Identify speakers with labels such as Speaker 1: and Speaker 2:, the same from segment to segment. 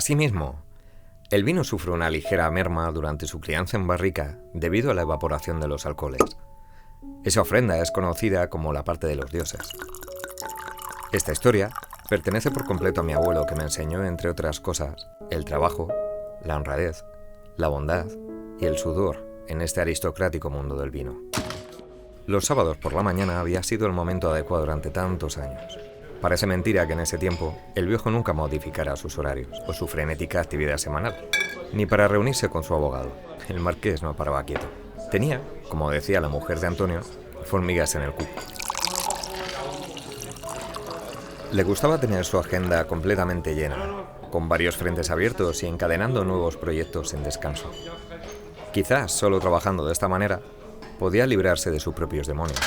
Speaker 1: Asimismo, el vino sufre una ligera merma durante su crianza en barrica debido a la evaporación de los alcoholes. Esa ofrenda es conocida como la parte de los dioses. Esta historia pertenece por completo a mi abuelo, que me enseñó, entre otras cosas, el trabajo, la honradez, la bondad y el sudor en este aristocrático mundo del vino. Los sábados por la mañana había sido el momento adecuado durante tantos años. Parece mentira que en ese tiempo el viejo nunca modificara sus horarios o su frenética actividad semanal, ni para reunirse con su abogado. El marqués no paraba quieto. Tenía, como decía la mujer de Antonio, hormigas en el cuco. Le gustaba tener su agenda completamente llena, con varios frentes abiertos y encadenando nuevos proyectos sin descanso. Quizás solo trabajando de esta manera podía librarse de sus propios demonios.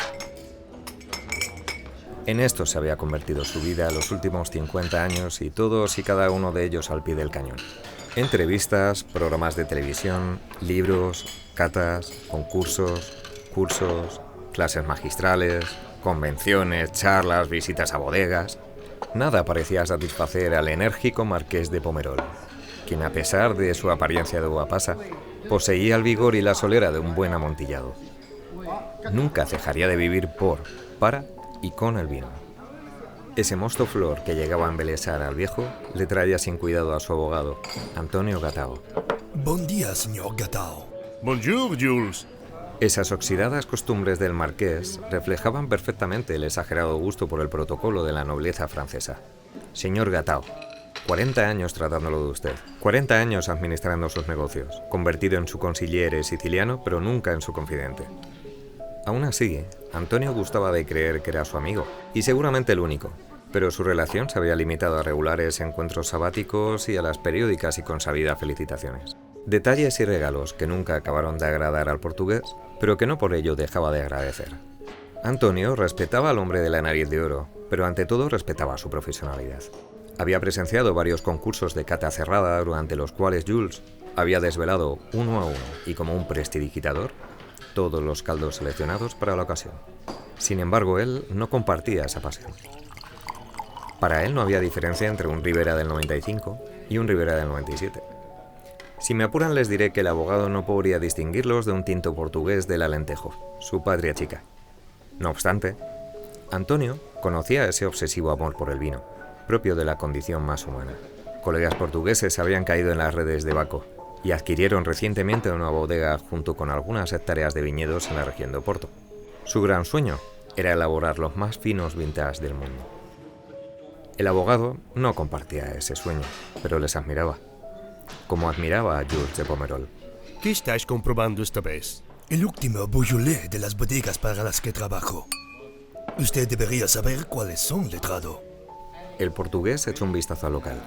Speaker 1: En esto se había convertido su vida los últimos 50 años y todos y cada uno de ellos al pie del cañón. Entrevistas, programas de televisión, libros, catas, concursos, cursos, clases magistrales, convenciones, charlas, visitas a bodegas. Nada parecía satisfacer al enérgico marqués de Pomerol, quien, a pesar de su apariencia de uva pasa, poseía el vigor y la solera de un buen amontillado. Nunca dejaría de vivir para y con el vino. Ese mosto flor que llegaba a embelesar al viejo le traía sin cuidado a su abogado, Antonio Gatao.
Speaker 2: Buen día, señor Gatao.
Speaker 3: Bonjour, Jules.
Speaker 1: Esas oxidadas costumbres del marqués reflejaban perfectamente el exagerado gusto por el protocolo de la nobleza francesa. Señor Gatao, 40 años tratándolo de usted, 40 años administrando sus negocios, convertido en su consigliere siciliano, pero nunca en su confidente. Aún así, Antonio gustaba de creer que era su amigo, y seguramente el único, pero su relación se había limitado a regulares encuentros sabáticos y a las periódicas y consabidas felicitaciones. Detalles y regalos que nunca acabaron de agradar al portugués, pero que no por ello dejaba de agradecer. Antonio respetaba al hombre de la nariz de oro, pero ante todo respetaba su profesionalidad. Había presenciado varios concursos de cata cerrada durante los cuales Jules había desvelado uno a uno y como un prestidigitador todos los caldos seleccionados para la ocasión. Sin embargo, él no compartía esa pasión. Para él no había diferencia entre un Ribera del 95 y un Ribera del 97. Si me apuran, les diré que el abogado no podría distinguirlos de un tinto portugués del Alentejo, su patria chica. No obstante, Antonio conocía ese obsesivo amor por el vino, propio de la condición más humana. Colegas portugueses habían caído en las redes de Baco y adquirieron recientemente una bodega junto con algunas hectáreas de viñedos en la región de Oporto. Su gran sueño era elaborar los más finos vintage del mundo. El abogado no compartía ese sueño, pero les admiraba, como admiraba a Jules de Pomerol.
Speaker 3: ¿Qué estáis comprobando esta vez?
Speaker 2: El último Beaujolais de las bodegas para las que trabajo. Usted debería saber cuáles son, letrado.
Speaker 1: El portugués echó un vistazo al local.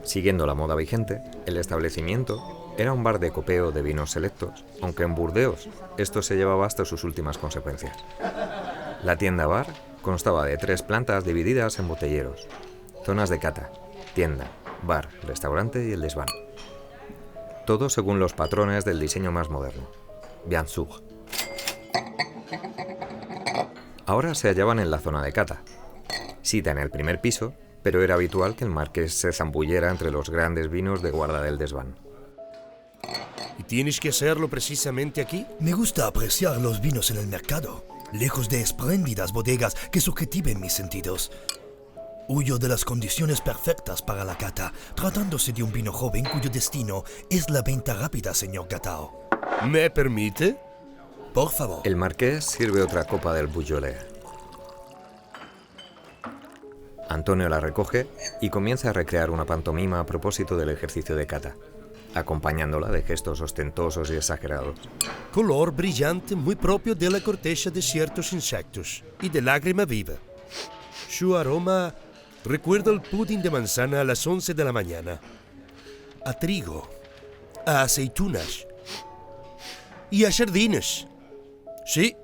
Speaker 1: Siguiendo la moda vigente, el establecimiento era un bar de copeo de vinos selectos, aunque en Burdeos esto se llevaba hasta sus últimas consecuencias. La tienda-bar constaba de 3 plantas divididas en botelleros, zonas de cata, tienda, bar, restaurante y el desván. Todo según los patrones del diseño más moderno, bien sûr. Ahora se hallaban en la zona de cata, cita en el primer piso, pero era habitual que el marqués se zambullera entre los grandes vinos de guarda del desván.
Speaker 3: ¿Y tienes que hacerlo precisamente aquí?
Speaker 2: Me gusta apreciar los vinos en el mercado, lejos de espléndidas bodegas que subjetiven mis sentidos. Huyo de las condiciones perfectas para la cata, tratándose de un vino joven cuyo destino es la venta rápida, señor Gatao.
Speaker 3: ¿Me permite?
Speaker 2: Por favor.
Speaker 1: El marqués sirve otra copa del Beaujolais. Antonio la recoge y comienza a recrear una pantomima a propósito del ejercicio de cata, acompañándola de gestos ostentosos y exagerados.
Speaker 3: Color brillante muy propio de la corteza de ciertos insectos y de lágrima viva. Su aroma recuerda el pudding de manzana a las 11 de la mañana. A trigo, a aceitunas y a sardinas. Sí,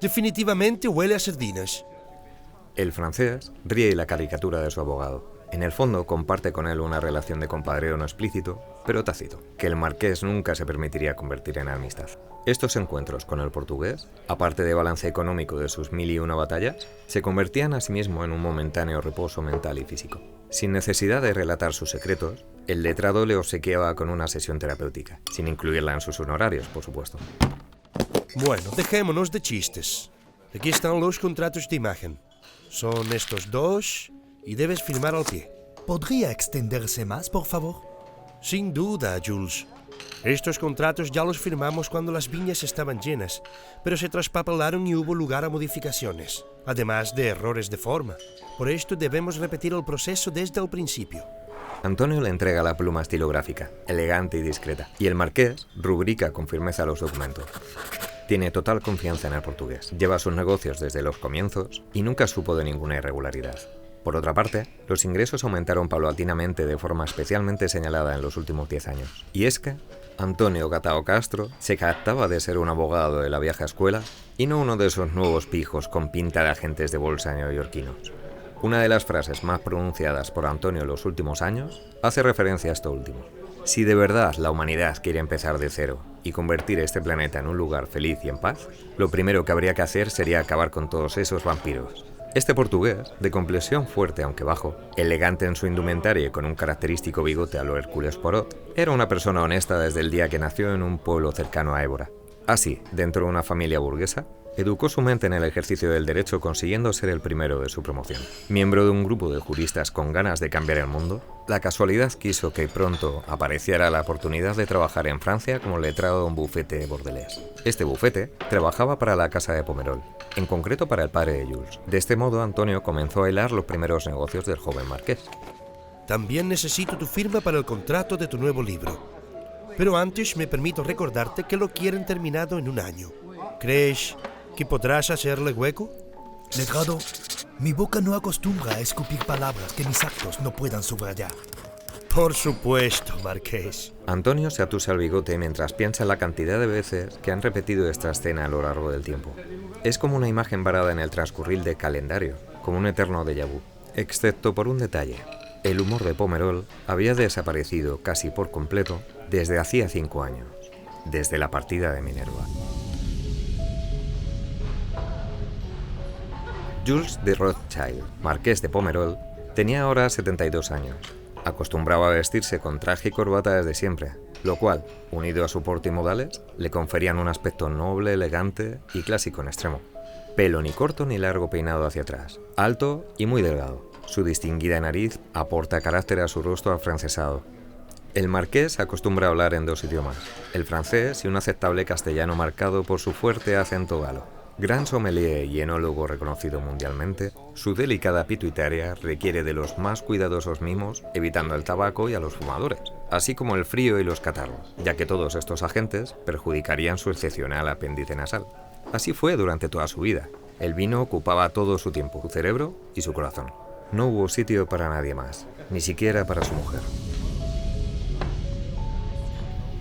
Speaker 3: definitivamente huele a sardinas.
Speaker 1: El francés ríe la caricatura de su abogado. En el fondo comparte con él una relación de compadreo no explícito, pero tácito, que el marqués nunca se permitiría convertir en amistad. Estos encuentros con el portugués, aparte de balance económico de sus 1001 batallas, se convertían asimismo en un momentáneo reposo mental y físico. Sin necesidad de relatar sus secretos, el letrado le obsequiaba con una sesión terapéutica, sin incluirla en sus honorarios, por supuesto.
Speaker 3: Bueno, dejémonos de chistes. Aquí están los contratos de imagen. Son estos dos y debes firmar al pie.
Speaker 2: ¿Podría extenderse más, por favor?
Speaker 3: Sin duda, Jules. Estos contratos ya los firmamos cuando las viñas estaban llenas, pero se traspapelaron y hubo lugar a modificaciones, además de errores de forma. Por esto debemos repetir el proceso desde el principio.
Speaker 1: Antonio le entrega la pluma estilográfica, elegante y discreta, y el marqués rubrica con firmeza los documentos. Tiene total confianza en el portugués, lleva sus negocios desde los comienzos y nunca supo de ninguna irregularidad. Por otra parte, los ingresos aumentaron paulatinamente de forma especialmente señalada en los últimos 10 años. Y es que Antonio Gatao Castro se jactaba de ser un abogado de la vieja escuela y no uno de esos nuevos pijos con pinta de agentes de bolsa neoyorquinos. Una de las frases más pronunciadas por Antonio en los últimos años hace referencia a esto último. Si de verdad la humanidad quiere empezar de cero y convertir este planeta en un lugar feliz y en paz, lo primero que habría que hacer sería acabar con todos esos vampiros. Este portugués, de complexión fuerte aunque bajo, elegante en su indumentaria y con un característico bigote a lo Hércules Poirot, era una persona honesta desde el día que nació en un pueblo cercano a Évora. Así, dentro de una familia burguesa, educó su mente en el ejercicio del derecho consiguiendo ser el primero de su promoción. Miembro de un grupo de juristas con ganas de cambiar el mundo, la casualidad quiso que pronto apareciera la oportunidad de trabajar en Francia como letrado de un bufete bordelés. Este bufete trabajaba para la casa de Pomerol, en concreto para el padre de Jules. De este modo, Antonio comenzó a hilar los primeros negocios del joven marqués.
Speaker 3: También necesito tu firma para el contrato de tu nuevo libro. Pero antes me permito recordarte que lo quieren terminado en un año. ¿Crees que podrás hacerle hueco?
Speaker 2: Letrado, mi boca no acostumbra a escupir palabras que mis actos no puedan subrayar.
Speaker 3: Por supuesto, marqués.
Speaker 1: Antonio se atusa el bigote mientras piensa en la cantidad de veces que han repetido esta escena a lo largo del tiempo. Es como una imagen varada en el transcurrir del calendario, como un eterno déjà vu, excepto por un detalle. El humor de Pomerol había desaparecido casi por completo desde hacía 5 años, desde la partida de Minerva. Jules de Rothschild, marqués de Pomerol, tenía ahora 72 años. Acostumbraba a vestirse con traje y corbata desde siempre, lo cual, unido a su porte y modales, le conferían un aspecto noble, elegante y clásico en extremo. Pelo ni corto ni largo peinado hacia atrás, alto y muy delgado. Su distinguida nariz aporta carácter a su rostro afrancesado. El marqués acostumbra a hablar en 2 idiomas, el francés y un aceptable castellano marcado por su fuerte acento galo. Gran sommelier y enólogo reconocido mundialmente, su delicada pituitaria requiere de los más cuidadosos mimos, evitando el tabaco y a los fumadores, así como el frío y los catarros, ya que todos estos agentes perjudicarían su excepcional apéndice nasal. Así fue durante toda su vida. El vino ocupaba todo su tiempo, su cerebro y su corazón. No hubo sitio para nadie más, ni siquiera para su mujer.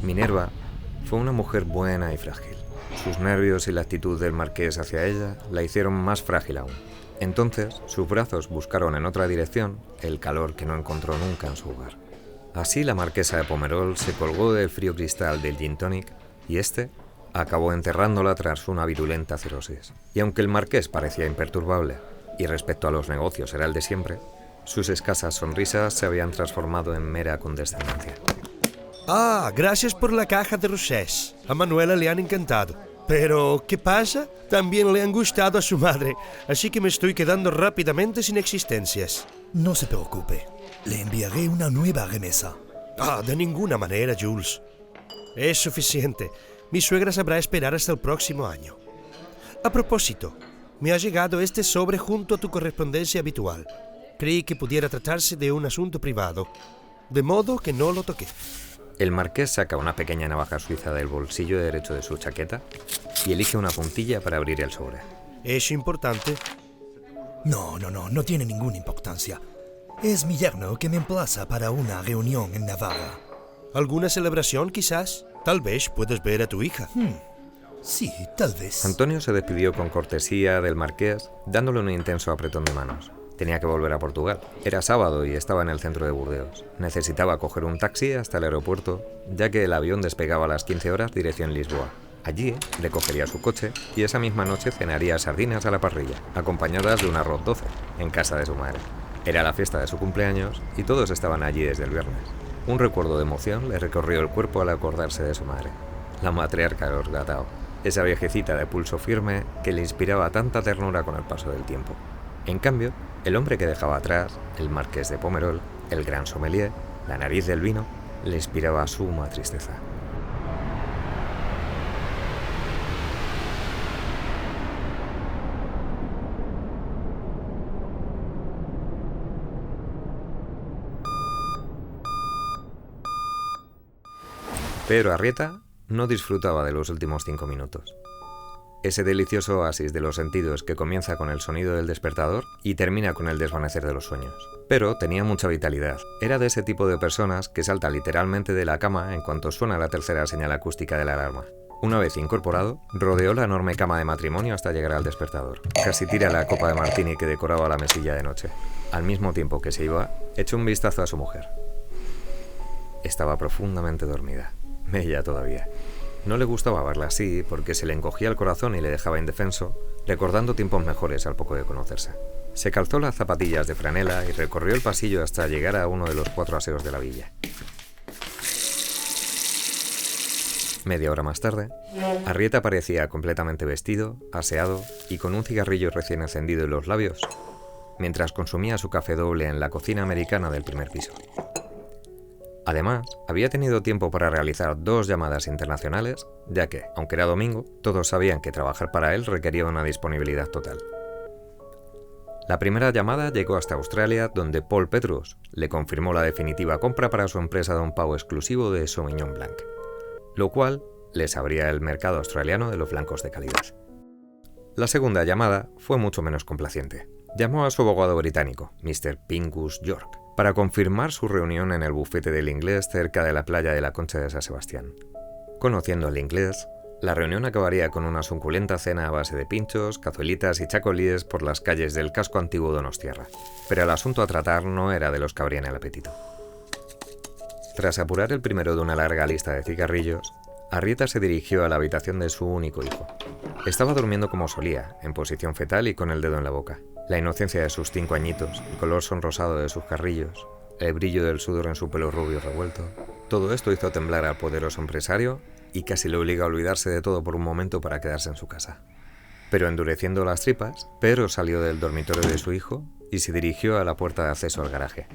Speaker 1: Minerva fue una mujer buena y frágil. Sus nervios y la actitud del marqués hacia ella la hicieron más frágil aún. Entonces, sus brazos buscaron en otra dirección el calor que no encontró nunca en su hogar. Así la marquesa de Pomerol se colgó del frío cristal del gin tonic y este acabó enterrándola tras una virulenta cirrosis. Y aunque el marqués parecía imperturbable y respecto a los negocios era el de siempre, sus escasas sonrisas se habían transformado en mera condescendencia.
Speaker 3: Ah, gracias por la caja de rosés. A Manuela le han encantado. Pero, ¿qué pasa? También le han gustado a su madre, así que me estoy quedando rápidamente sin existencias.
Speaker 2: No se preocupe, le enviaré una nueva remesa.
Speaker 3: Ah, de ninguna manera, Jules. Es suficiente. Mi suegra sabrá esperar hasta el próximo año. A propósito, me ha llegado este sobre junto a tu correspondencia habitual. Creí que pudiera tratarse de un asunto privado, de modo que no lo toqué.
Speaker 1: El marqués saca una pequeña navaja suiza del bolsillo derecho de su chaqueta y elige una puntilla para abrir el sobre.
Speaker 3: ¿Es importante?
Speaker 2: No tiene ninguna importancia. Es mi yerno que me emplaza para una reunión en Navarra.
Speaker 3: ¿Alguna celebración, quizás? Tal vez puedes ver a tu hija.
Speaker 2: Sí, tal vez.
Speaker 1: Antonio se despidió con cortesía del marqués, dándole un intenso apretón de manos. Tenía que volver a Portugal. Era sábado y estaba en el centro de Burdeos. Necesitaba coger un taxi hasta el aeropuerto, ya que el avión despegaba a las 15 horas dirección Lisboa. Allí recogería su coche y esa misma noche cenaría sardinas a la parrilla, acompañadas de un arroz 12, en casa de su madre. Era la fiesta de su cumpleaños y todos estaban allí desde el viernes. Un recuerdo de emoción le recorrió el cuerpo al acordarse de su madre, la matriarca de los Gatao, esa viejecita de pulso firme que le inspiraba tanta ternura con el paso del tiempo. En cambio, el hombre que dejaba atrás, el marqués de Pomerol, el gran sommelier, la nariz del vino, le inspiraba suma tristeza. Pero Arrieta no disfrutaba de los últimos 5 minutos. Ese delicioso oasis de los sentidos que comienza con el sonido del despertador y termina con el desvanecer de los sueños. Pero tenía mucha vitalidad. Era de ese tipo de personas que salta literalmente de la cama en cuanto suena la tercera señal acústica de la alarma. Una vez incorporado, rodeó la enorme cama de matrimonio hasta llegar al despertador. Casi tira la copa de martini que decoraba la mesilla de noche. Al mismo tiempo que se iba, echó un vistazo a su mujer. Estaba profundamente dormida. Ella todavía. No le gustaba verla así porque se le encogía el corazón y le dejaba indefenso, recordando tiempos mejores al poco de conocerse. Se calzó las zapatillas de franela y recorrió el pasillo hasta llegar a uno de los 4 aseos de la villa. Media hora más tarde, Arrieta parecía completamente vestido, aseado y con un cigarrillo recién encendido en los labios, mientras consumía su café doble en la cocina americana del primer piso. Además, había tenido tiempo para realizar 2 llamadas internacionales, ya que, aunque era domingo, todos sabían que trabajar para él requería una disponibilidad total. La primera llamada llegó hasta Australia, donde Paul Petrus le confirmó la definitiva compra para su empresa de un pavo exclusivo de Sauvignon Blanc, lo cual les abría el mercado australiano de los blancos de calidad. La segunda llamada fue mucho menos complaciente. Llamó a su abogado británico, Mr. Pingus York, para confirmar su reunión en el bufete del inglés cerca de la playa de la Concha de San Sebastián. Conociendo al inglés, la reunión acabaría con una suculenta cena a base de pinchos, cazuelitas y chacolíes por las calles del casco antiguo donostiarra, pero el asunto a tratar no era de los que abrían el apetito. Tras apurar el primero de una larga lista de cigarrillos, Arrieta se dirigió a la habitación de su único hijo. Estaba durmiendo como solía, en posición fetal y con el dedo en la boca. La inocencia de sus 5 añitos, el color sonrosado de sus carrillos, el brillo del sudor en su pelo rubio revuelto. Todo esto hizo temblar al poderoso empresario y casi le obligó a olvidarse de todo por un momento para quedarse en su casa. Pero endureciendo las tripas, Pedro salió del dormitorio de su hijo y se dirigió a la puerta de acceso al garaje,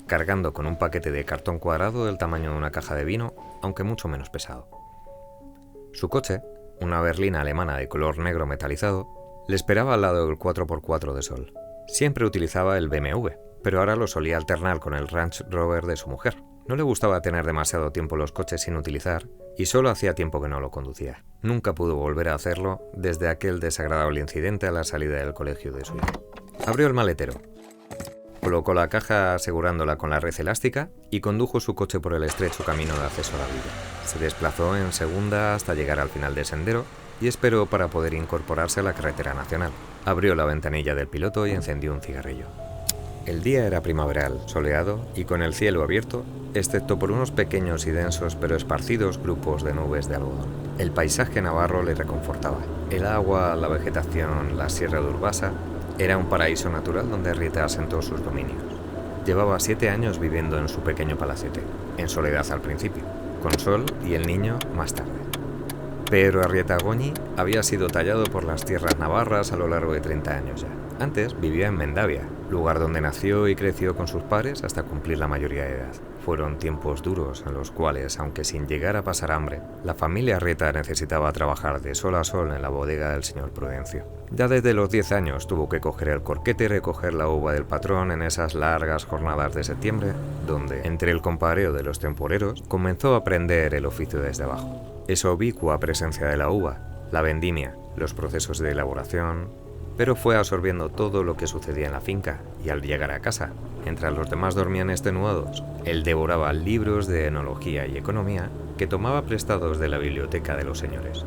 Speaker 1: cargando con un paquete de cartón cuadrado del tamaño de una caja de vino, aunque mucho menos pesado. Su coche, una berlina alemana de color negro metalizado, le esperaba al lado del 4x4 de Sol. Siempre utilizaba el BMW, pero ahora lo solía alternar con el Range Rover de su mujer. No le gustaba tener demasiado tiempo los coches sin utilizar y solo hacía tiempo que no lo conducía. Nunca pudo volver a hacerlo desde aquel desagradable incidente a la salida del colegio de su hijo. Abrió el maletero, colocó la caja asegurándola con la red elástica y condujo su coche por el estrecho camino de acceso a la villa. Se desplazó en segunda hasta llegar al final del sendero y esperó para poder incorporarse a la carretera nacional. Abrió la ventanilla del piloto y encendió un cigarrillo. El día era primaveral, soleado y con el cielo abierto, excepto por unos pequeños y densos pero esparcidos grupos de nubes de algodón. El paisaje navarro le reconfortaba. El agua, la vegetación, la sierra de Urbasa, era un paraíso natural donde Arrieta asentó sus dominios. Llevaba 7 años viviendo en su pequeño palacete, en soledad al principio, con Sol y el niño más tarde. Pero Arrieta Goñi había sido tallado por las tierras navarras a lo largo de 30 años ya. Antes vivía en Mendavia, lugar donde nació y creció con sus padres hasta cumplir la mayoría de edad. Fueron tiempos duros en los cuales, aunque sin llegar a pasar hambre, la familia Arrieta necesitaba trabajar de sol a sol en la bodega del señor Prudencio. Ya desde los 10 años tuvo que coger el corquete y recoger la uva del patrón en esas largas jornadas de septiembre, donde, entre el compadreo de los temporeros, comenzó a aprender el oficio desde abajo. Esa ubicua presencia de la uva, la vendimia, los procesos de elaboración, pero fue absorbiendo todo lo que sucedía en la finca y al llegar a casa, mientras los demás dormían extenuados, él devoraba libros de enología y economía que tomaba prestados de la biblioteca de los señores.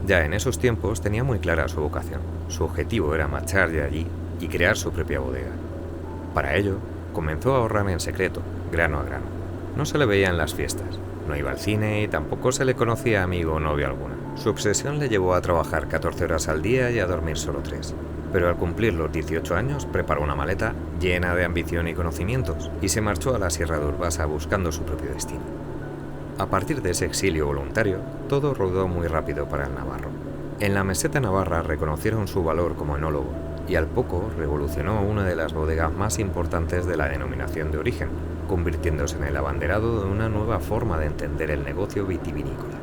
Speaker 1: Ya en esos tiempos tenía muy clara su vocación. Su objetivo era marchar de allí y crear su propia bodega. Para ello, comenzó a ahorrar en secreto, grano a grano. No se le veía en las fiestas, no iba al cine y tampoco se le conocía amigo o novio alguna. Su obsesión le llevó a trabajar 14 horas al día y a dormir solo 3. Pero al cumplir los 18 años preparó una maleta llena de ambición y conocimientos y se marchó a la Sierra de Urbasa buscando su propio destino. A partir de ese exilio voluntario, todo rodó muy rápido para el navarro. En la meseta navarra reconocieron su valor como enólogo y al poco revolucionó una de las bodegas más importantes de la denominación de origen, convirtiéndose en el abanderado de una nueva forma de entender el negocio vitivinícola.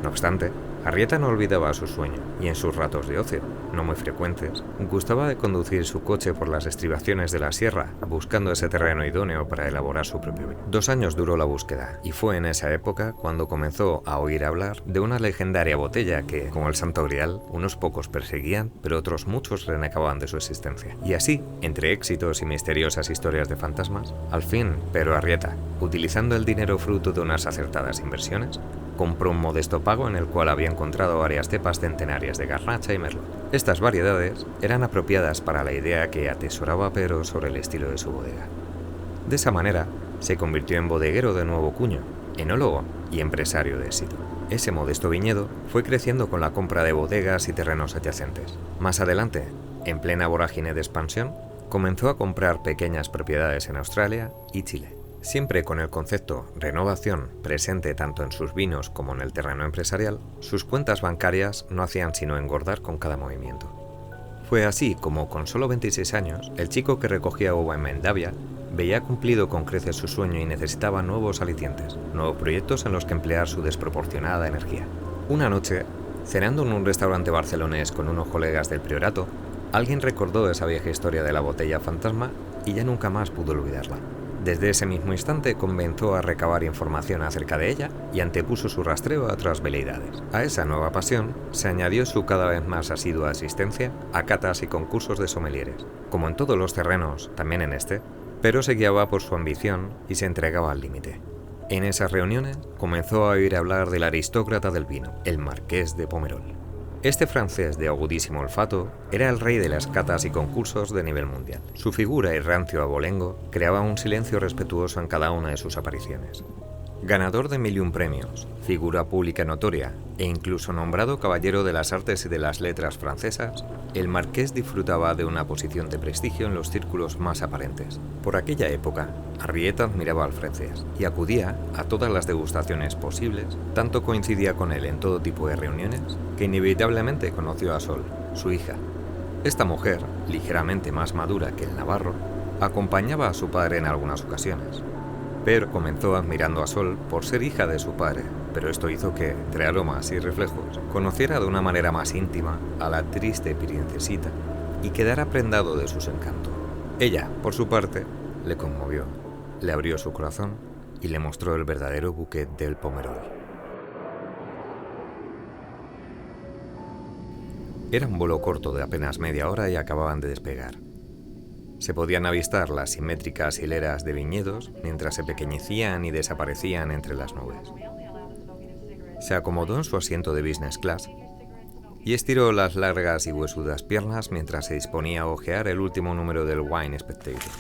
Speaker 1: No obstante, Arrieta no olvidaba su sueño y en sus ratos de ocio, no muy frecuentes, gustaba de conducir su coche por las estribaciones de la sierra, buscando ese terreno idóneo para elaborar su propio vino. 2 años duró la búsqueda y fue en esa época cuando comenzó a oír hablar de una legendaria botella que, como el Santo Grial, unos pocos perseguían, pero otros muchos renegaban de su existencia. Y así, entre éxitos y misteriosas historias de fantasmas, al fin, Pedro Arrieta, utilizando el dinero fruto de unas acertadas inversiones, compró un modesto pago en el cual había encontrado varias cepas centenarias de Garnacha y Merlot. Estas variedades eran apropiadas para la idea que atesoraba Pedro sobre el estilo de su bodega. De esa manera, se convirtió en bodeguero de nuevo cuño, enólogo y empresario de éxito. Ese modesto viñedo fue creciendo con la compra de bodegas y terrenos adyacentes. Más adelante, en plena vorágine de expansión, comenzó a comprar pequeñas propiedades en Australia y Chile. Siempre con el concepto renovación presente tanto en sus vinos como en el terreno empresarial, sus cuentas bancarias no hacían sino engordar con cada movimiento. Fue así como, con solo 26 años, el chico que recogía uva en Mendavia veía cumplido con creces su sueño y necesitaba nuevos alicientes, nuevos proyectos en los que emplear su desproporcionada energía. Una noche, cenando en un restaurante barcelonés con unos colegas del Priorato, alguien recordó esa vieja historia de la botella fantasma y ya nunca más pudo olvidarla. Desde ese mismo instante comenzó a recabar información acerca de ella y antepuso su rastreo a otras veleidades. A esa nueva pasión se añadió su cada vez más asidua asistencia a catas y concursos de sommeliers. Como en todos los terrenos, también en este, pero se guiaba por su ambición y se entregaba al límite. En esas reuniones comenzó a oír hablar del aristócrata del vino, el Marqués de Pomerol. Este francés de agudísimo olfato era el rey de las catas y concursos de nivel mundial. Su figura y rancio abolengo creaba un silencio respetuoso en cada una de sus apariciones. Ganador de 1001 premios, figura pública notoria e incluso nombrado caballero de las artes y de las letras francesas, el marqués disfrutaba de una posición de prestigio en los círculos más aparentes. Por aquella época, Arrieta admiraba al francés y acudía a todas las degustaciones posibles, tanto coincidía con él en todo tipo de reuniones, que inevitablemente conoció a Sol, su hija. Esta mujer, ligeramente más madura que el navarro, acompañaba a su padre en algunas ocasiones. Pero comenzó admirando a Sol por ser hija de su padre, pero esto hizo que, entre aromas y reflejos, conociera de una manera más íntima a la triste princesita y quedara prendado de sus encantos. Ella, por su parte, le conmovió, le abrió su corazón y le mostró el verdadero bouquet del Pomerol. Era un vuelo corto de apenas media hora y acababan de despegar. Se podían avistar las simétricas hileras de viñedos mientras se pequeñecían y desaparecían entre las nubes. Se acomodó en su asiento de business class y estiró las largas y huesudas piernas mientras se disponía a hojear el último número del Wine Spectator.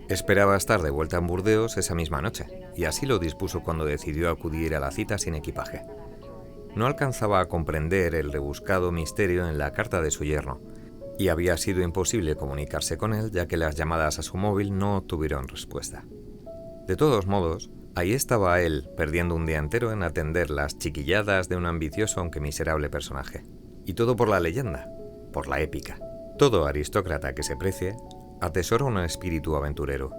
Speaker 1: Esperaba estar de vuelta en Burdeos esa misma noche, y así lo dispuso cuando decidió acudir a la cita sin equipaje. No alcanzaba a comprender el rebuscado misterio en la carta de su yerno, y había sido imposible comunicarse con él ya que las llamadas a su móvil no obtuvieron respuesta. De todos modos, ahí estaba él, perdiendo un día entero en atender las chiquilladas de un ambicioso aunque miserable personaje. Y todo por la leyenda, por la épica. Todo aristócrata que se precie atesora un espíritu aventurero.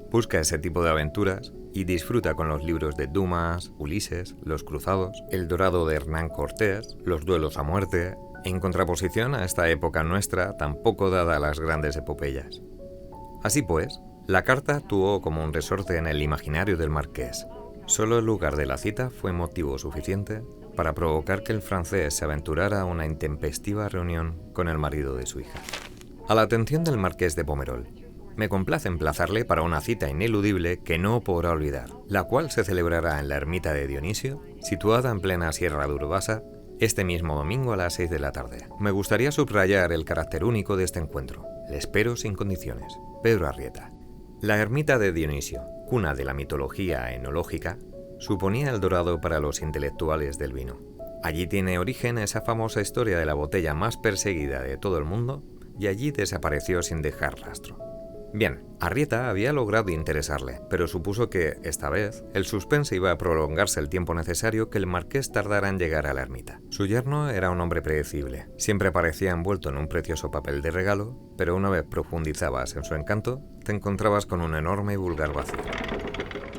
Speaker 1: Busca ese tipo de aventuras y disfruta con los libros de Dumas, Ulises, Los Cruzados, El Dorado de Hernán Cortés, Los duelos a muerte, en contraposición a esta época nuestra tan poco dada a las grandes epopeyas. Así pues, la carta actuó como un resorte en el imaginario del marqués. Solo el lugar de la cita fue motivo suficiente para provocar que el francés se aventurara a una intempestiva reunión con el marido de su hija. A la atención del marqués de Pomerol, me complace emplazarle para una cita ineludible que no podrá olvidar, la cual se celebrará en la ermita de Dionisio, situada en plena Sierra de Urbasa, este mismo domingo a las 6 de la tarde. Me gustaría subrayar el carácter único de este encuentro. Le espero sin condiciones. Pedro Arrieta. La ermita de Dionisio, cuna de la mitología enológica, suponía el dorado para los intelectuales del vino. Allí tiene origen esa famosa historia de la botella más perseguida de todo el mundo y allí desapareció sin dejar rastro. Bien, Arrieta había logrado interesarle, pero supuso que, esta vez, el suspense iba a prolongarse el tiempo necesario que el marqués tardara en llegar a la ermita. Su yerno era un hombre predecible. Siempre parecía envuelto en un precioso papel de regalo, pero una vez profundizabas en su encanto, te encontrabas con un enorme y vulgar vacío.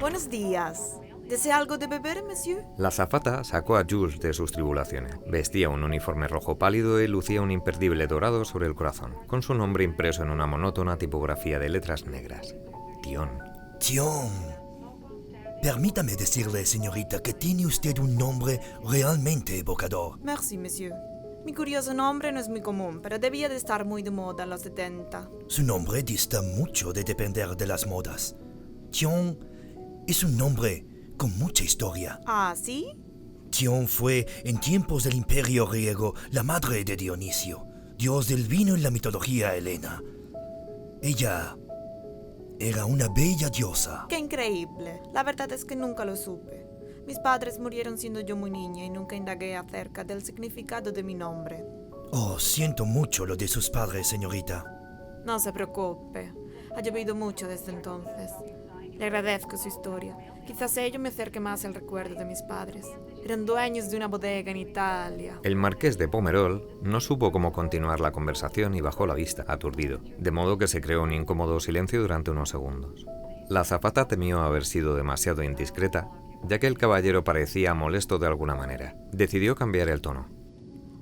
Speaker 4: Buenos días. ¿Desea algo de beber, monsieur?
Speaker 1: La azafata sacó a Jules de sus tribulaciones. Vestía un uniforme rojo pálido y lucía un imperdible dorado sobre el corazón, con su nombre impreso en una monótona tipografía de letras negras. Thion.
Speaker 2: Thion. Permítame decirle, señorita, que tiene usted un nombre realmente evocador.
Speaker 4: Merci, monsieur. Mi curioso nombre no es muy común, pero debía de estar muy de moda en los 70.
Speaker 2: Su nombre dista mucho de depender de las modas. Thion es un nombre con mucha historia.
Speaker 4: ¿Ah, sí?
Speaker 2: Thion fue, en tiempos del Imperio griego, la madre de Dionisio, dios del vino en la mitología helena. Ella era una bella diosa.
Speaker 4: ¡Qué increíble! La verdad es que nunca lo supe. Mis padres murieron siendo yo muy niña y nunca indagué acerca del significado de mi nombre.
Speaker 2: Oh, siento mucho lo de sus padres, señorita.
Speaker 4: No se preocupe. Ha llovido mucho desde entonces. Le agradezco su historia. Quizás ello me acerque más al recuerdo de mis padres. Eran dueños de una bodega en Italia.
Speaker 1: El marqués de Pomerol no supo cómo continuar la conversación y bajó la vista, aturdido, de modo que se creó un incómodo silencio durante unos segundos. La azafata temió haber sido demasiado indiscreta, ya que el caballero parecía molesto de alguna manera. Decidió cambiar el tono.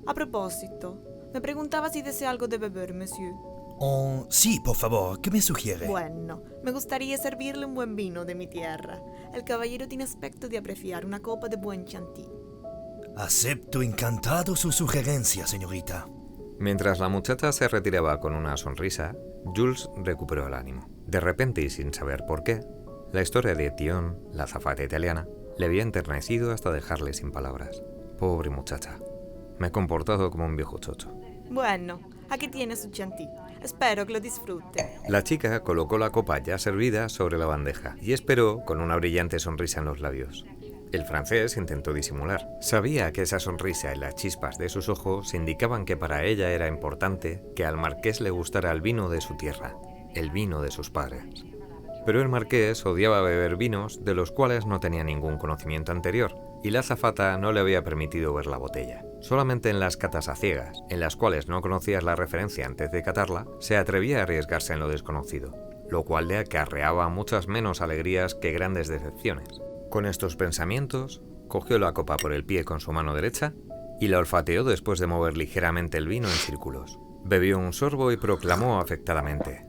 Speaker 4: A propósito, me preguntaba si desea algo de beber, monsieur.
Speaker 2: Oh, sí, por favor, ¿qué me sugiere?
Speaker 4: Bueno, me gustaría servirle un buen vino de mi tierra. El caballero tiene aspecto de apreciar una copa de buen Chianti.
Speaker 2: Acepto encantado su sugerencia, señorita.
Speaker 1: Mientras la muchacha se retiraba con una sonrisa, Jules recuperó el ánimo. De repente y sin saber por qué, la historia de Thion, la azafata italiana, le había enternecido hasta dejarle sin palabras. Pobre muchacha. Me he comportado como un viejo chocho.
Speaker 4: Bueno, aquí tiene su Chianti. Espero que lo disfrute.
Speaker 1: La chica colocó la copa ya servida sobre la bandeja y esperó con una brillante sonrisa en los labios. El francés intentó disimular. Sabía que esa sonrisa y las chispas de sus ojos indicaban que para ella era importante que al marqués le gustara el vino de su tierra, el vino de sus padres. Pero el marqués odiaba beber vinos de los cuales no tenía ningún conocimiento anterior, y la azafata no le había permitido ver la botella. Solamente en las catas a ciegas, en las cuales no conocías la referencia antes de catarla, se atrevía a arriesgarse en lo desconocido, lo cual le acarreaba muchas menos alegrías que grandes decepciones. Con estos pensamientos, cogió la copa por el pie con su mano derecha y la olfateó después de mover ligeramente el vino en círculos. Bebió un sorbo y proclamó afectadamente: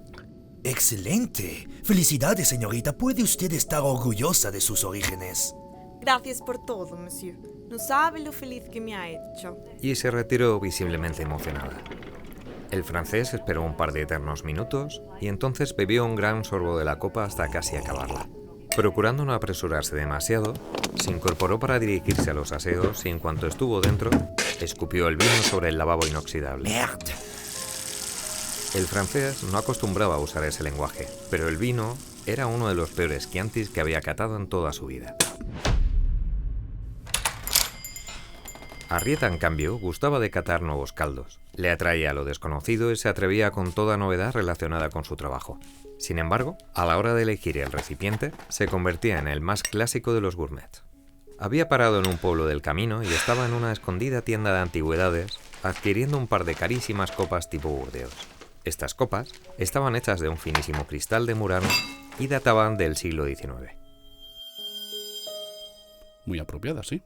Speaker 2: ¡Excelente! ¡Felicidades, señorita! Puede usted estar orgullosa de sus orígenes.
Speaker 4: Gracias por todo, monsieur. No sabe lo feliz que me ha hecho.
Speaker 1: Y se retiró visiblemente emocionada. El francés esperó un par de eternos minutos y entonces bebió un gran sorbo de la copa hasta casi acabarla. Procurando no apresurarse demasiado, se incorporó para dirigirse a los aseos y en cuanto estuvo dentro, escupió el vino sobre el lavabo inoxidable.
Speaker 2: ¡Merde!
Speaker 1: El francés no acostumbraba a usar ese lenguaje, pero el vino era uno de los peores Chiantis que había catado en toda su vida. Arrieta, en cambio, gustaba de catar nuevos caldos. Le atraía lo desconocido y se atrevía con toda novedad relacionada con su trabajo. Sin embargo, a la hora de elegir el recipiente, se convertía en el más clásico de los gourmets. Había parado en un pueblo del camino y estaba en una escondida tienda de antigüedades, adquiriendo un par de carísimas copas tipo Burdeos. Estas copas estaban hechas de un finísimo cristal de Murano y databan del siglo XIX.
Speaker 5: Muy apropiada, sí.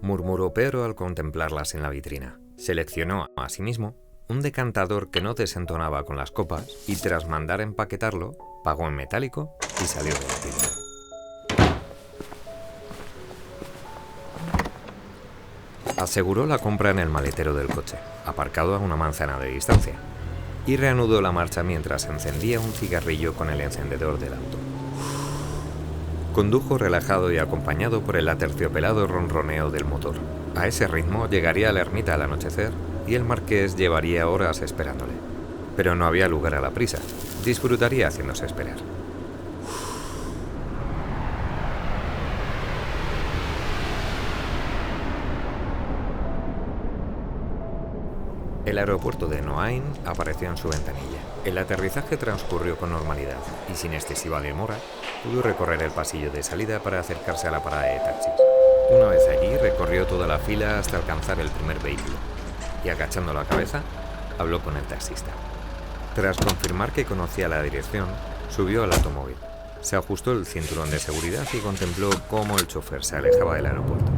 Speaker 1: Murmuró Pedro al contemplarlas en la vitrina. Seleccionó, asimismo, un decantador que no desentonaba con las copas y tras mandar empaquetarlo, pagó en metálico y salió de la tienda. Aseguró la compra en el maletero del coche, aparcado a una manzana de distancia, y reanudó la marcha mientras encendía un cigarrillo con el encendedor del auto. Condujo relajado y acompañado por el aterciopelado ronroneo del motor. A ese ritmo llegaría a la ermita al anochecer y el marqués llevaría horas esperándole. Pero no había lugar a la prisa. Disfrutaría haciéndose esperar. El aeropuerto de Noain apareció en su ventanilla. El aterrizaje transcurrió con normalidad y sin excesiva demora pudo recorrer el pasillo de salida para acercarse a la parada de taxis. Una vez allí recorrió toda la fila hasta alcanzar el primer vehículo y agachando la cabeza habló con el taxista. Tras confirmar que conocía la dirección, subió al automóvil. Se ajustó el cinturón de seguridad y contempló cómo el chofer se alejaba del aeropuerto.